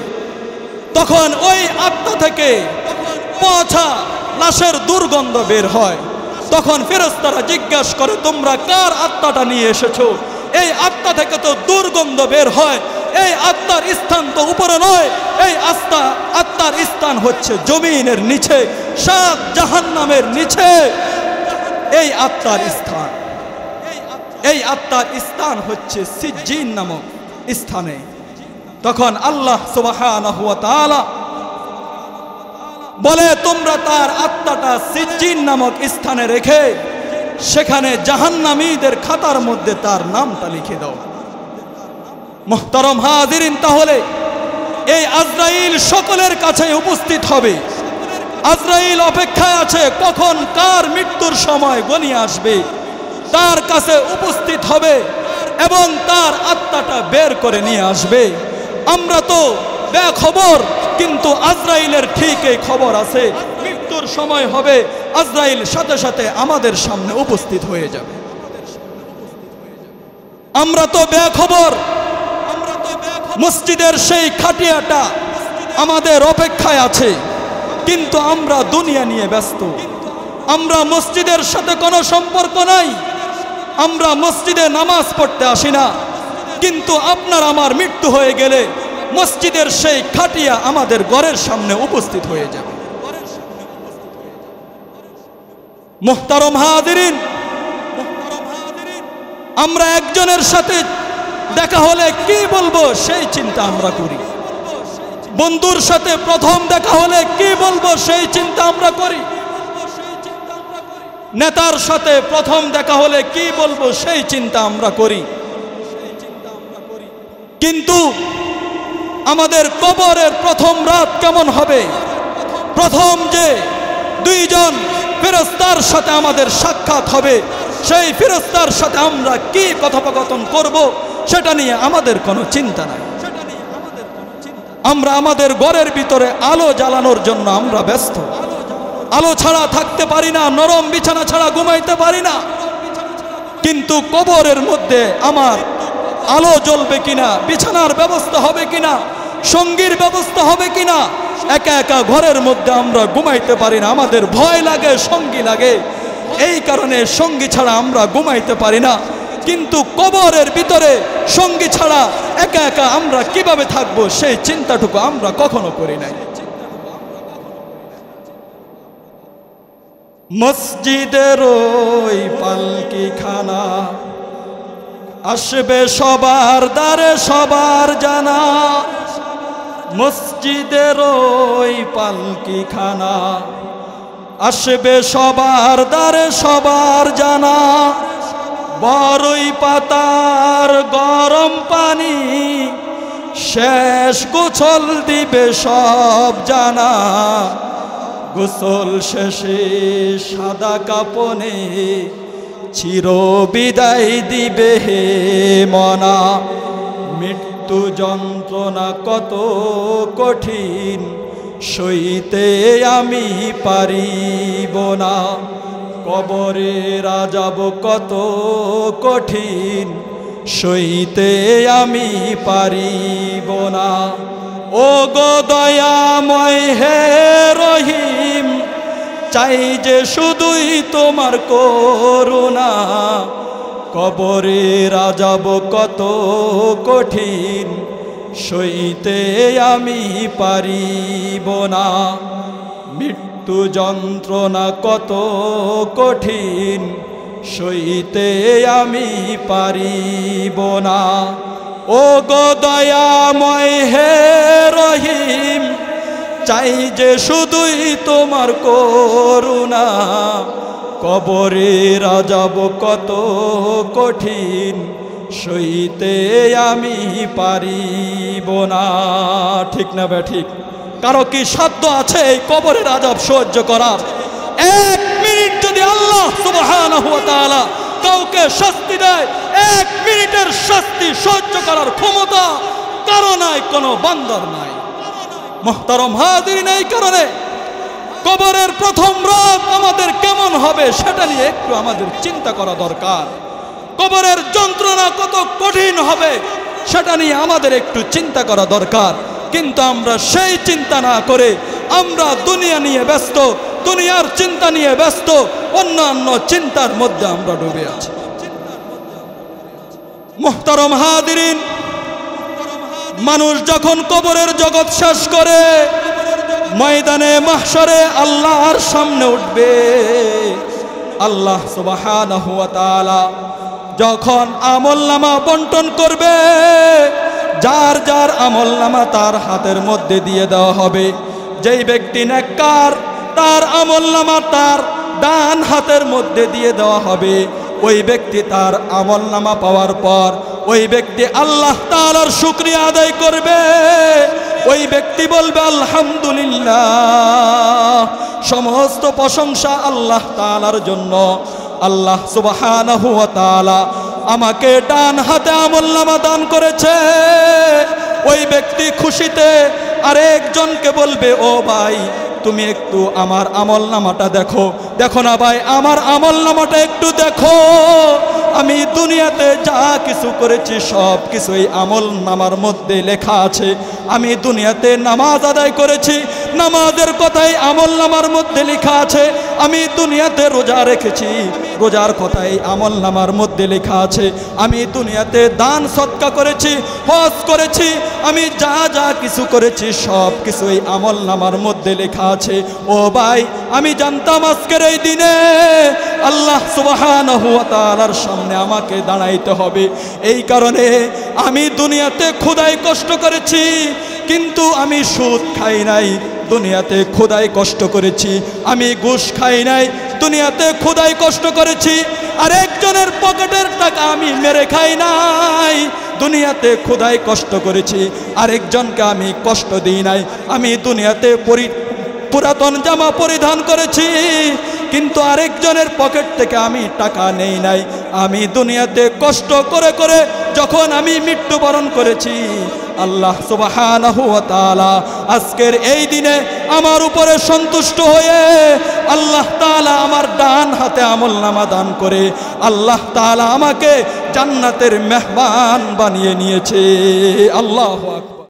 তখন ওই আত্মা থেকে পচা লাশের দুর্গন্ধ বের হয়। তখন ফেরেশতারা জিজ্ঞাসা করে, তোমরা কার আত্মাটা নিয়ে এসেছো? এই আত্মা থেকে তো দুর্গন্ধ বের হয়, এই আত্মার স্থান তো উপরে নয়, এই আত্মার স্থান হচ্ছে জমিনের নিচে, সাত জাহান্নামের নিচে এই আত্মার স্থান। এই আত্মার স্থান হচ্ছে সিজ্জিন নামক স্থানে। তখন আল্লাহ সুবহানাহু ওয়া তাআলা বলে, তোমরা তার আত্মাটা সিজ্জিন নামক স্থানে রেখে সেখানে জাহান্নামীদের খাতার মধ্যে তার নামটা লিখে দাও। মুহতারাম হাজিরিন, তাহলে এই আজরাইল সকলের কাছে উপস্থিত হবে। আজরাইল অপেক্ষায় আছে কখন কার মৃত্যুর সময় গনিয়ে আসবে, তার কাছে উপস্থিত হবে এবং তার আত্মাটা বের করে নিয়ে আসবে। আমরা তো বেখবর, কিন্তু আজরাইলের ঠিক এই খবর আছে, মৃত্যুর সময় হবে, আজরাইল সাথে সাথে আমাদের সামনে উপস্থিত হয়ে যাবে। আমরা তো বেখবর, মসজিদের সেই খাটিয়াটা আমাদের অপেক্ষায় আছে, কিন্তু আমরা দুনিয়া নিয়ে ব্যস্ত। আমরা মসজিদের সাথে কোনো সম্পর্ক নাই, আমরা মসজিদে নামাজ পড়তে আসি না, কিন্তু আপনার আমার মৃত্যু হয়ে গেলে মসজিদের সেই খাটিয়া আমাদের ঘরের সামনে উপস্থিত হয়ে যাবে। মুহতারাম হাজিরিন, আমরা একজনের সাথে দেখা হলে কি বলবো সেই চিন্তা আমরা করি, বন্ধুর সাথে প্রথম দেখা হলে কি বলবো সেই চিন্তা আমরা করি, নেতার সাথে প্রথম দেখা হলে কি বলবো সেই চিন্তা আমরা করি। কিন্তু আমাদের কবরের প্রথম রাত কেমন হবে, প্রথম যে দুইজন ফেরেশতার সাথে আমাদের সাক্ষাৎ হবে, সেই ফেরেশতার সাথে আমরা কি কথোপকথন করব সেটা নিয়ে আমাদের কোনো চিন্তা নাই। আমরা আমাদের ঘরের ভিতরে আলো জ্বালানোর জন্য আমরা ব্যস্ত, আলো ছাড়া থাকতে পারি না, নরম বিছানা ছাড়া ঘুমাইতে পারি না। কিন্তু কবরের মধ্যে আমার আলো জ্বলবে কিনা, বিছানার ব্যবস্থা হবে কিনা, সঙ্গীর ব্যবস্থা হবে কিনা, একা একা ঘরের মধ্যে আমরা ঘুমাইতে পারি না, আমাদের ভয় লাগে, সঙ্গী লাগে, এই কারণে সঙ্গী ছাড়া আমরা ঘুমাইতে পারি না। কিন্তু কবরের ভিতরে সঙ্গী ছাড়া একা একা আমরা কিভাবে থাকবো সেই চিন্তাটুকু আমরা কখনো করি নাই। মসজিদের ওই পালকিখানা আসবে সবার দ্বারে সবার জানা। মসজিদের ওই পালকিখানা আসবে সবার দ্বারে সবার জানা। বড়ই পাতার গরম পানি শেষ গোসল দিবে সব জানা। গোসল শেষে সাদা কাপনে চির বিদায় দিবে হে মনা। মৃত্যু যন্ত্রণা কত কঠিন সইতে আমি পারিব না। কবরে আযাব কত কঠিন সইতে আমি পারিব না। ও গো দয়াময় হে রহিম, চাই যে শুধুই তোমার করুণা। কবরে আযাব কত কঠিন সইতে আমি পারিব না। মৃত্যু যন্ত্রণা কত কঠিন সইতে আমি পারিব না। ও গো দয়াময় হে রহিম, চাই যে শুধুই তোমার করুণা। কবরে আযাব কত কঠিন সইতে আমি পারিব না। ঠিক না বে ঠিক? কারো কি সাধ্য আছে এই কবরের আযাব সহ্য করার? এক মিনিট যদি আল্লাহ সুবহানাহু ওয়া তাআলা কাউকে শাস্তি দেয়, এক মিনিটের শাস্তি সহ্য করার ক্ষমতা কারো নাই, কোনো বান্দার নাই। মুহতারাম হাজিরিন, এই কারণে কবরের প্রথম রাত আমাদের কেমন হবে সেটা নিয়ে একটু আমাদের চিন্তা করা দরকার। কবরের যন্ত্রণা কত কঠিন হবে সেটা নিয়ে আমাদের একটু চিন্তা করা দরকার। কিন্তু আমরা সেই চিন্তা না করে আমরা দুনিয়া নিয়ে ব্যস্ত, দুনিয়ার চিন্তা নিয়ে ব্যস্ত, অন্যান্য চিন্তার মধ্যে আমরা ডুবে আছি। মুহতারাম হাজিরিন, মানুষ যখন কবরের জগৎ শেষ করে ময়দানে মাহশরে আল্লাহর সামনে উঠবে, আল্লাহ সুবহানাহু ওয়া তাআলা যখন আমলনামা বন্টন করবে, যার যার আমলনামা তার হাতের মধ্যে দিয়ে দেওয়া হবে। যেই ব্যক্তি নেককার তার আমলনামা তার ডান হাতের মধ্যে দিয়ে দেওয়া হবে। ওই ব্যক্তি তার আমলনামা পাওয়ার পর ওই ব্যক্তি আল্লাহ তাআলার শুকরিয়া আদায় করবে। ওই ব্যক্তি বলবে আলহামদুলিল্লাহ, সমস্ত প্রশংসা আল্লাহ তাআলার জন্য। আল্লাহ সুবহানাহু ওয়া তাআলা আমাকে ডান হাতে আমলনামা দান করেছে। ওই ব্যক্তি খুশিতে আরেকজনকে বলবে, ও ভাই তুমি একটু আমার আমলনামাটা দেখো। দেখো না ভাই, আমার আমলনামাটা একটু দেখো। আমি দুনিয়াতে যা কিছু করেছি সব কিছু এই আমলনামার মধ্যে লেখা আছে। আমি দুনিয়াতে নামাজ আদায় করেছি, নামাজের কথাই আমলনামার মধ্যে লেখা আছে। আমি দুনিয়াতে রোজা রেখেছি, রোজার কথাই আমলনামার মধ্যে লেখা আছে। আমি দুনিয়াতে দান সদকা করেছি, হজ করেছি, আমি যা যা কিছু করেছি সব কিছু এই আমলনামার মধ্যে লেখা আছে। ও ভাই, আমি জানতাম আজকের এই দিনে আল্লাহ সুবহানাহু ওয়া তাআলার সামনে আমাকে দাঁড়াইতে হবে। এই কারণে আমি দুনিয়াতে খোদাই কষ্ট করেছি, কিন্তু আমি সুদ খাই নাই, দুনিয়াতে খোদাই কষ্ট করেছি। আমি ঘুষ খাই নাই, দুনিয়াতে খোদাই কষ্ট করেছি। আরেকজনের পকেটের টাকা আমি মেরে খাই নাই, দুনিয়াতে খোদাই কষ্ট করেছি। আরেকজনকে আমি কষ্ট দিই নাই। আমি দুনিয়াতে পুরাতন জামা পরিধান করেছি, কিন্তু আরেকজনের পকেট থেকে আমি টাকা নেই নাই। আমি দুনিয়াতে কষ্ট করে করে যখন আমি মৃত্যুবরণ করেছি, আল্লাহ সুবহানাহু ওয়া তাআলা আজকের এই দিনে আমার উপরে সন্তুষ্ট হয়ে আল্লাহ তাআলা আমার ডান হাতে আমলনামা দান করে আল্লাহ তাআলা আমাকে জান্নাতের মেহমান বানিয়ে নিয়েছে। আল্লাহু আকবার।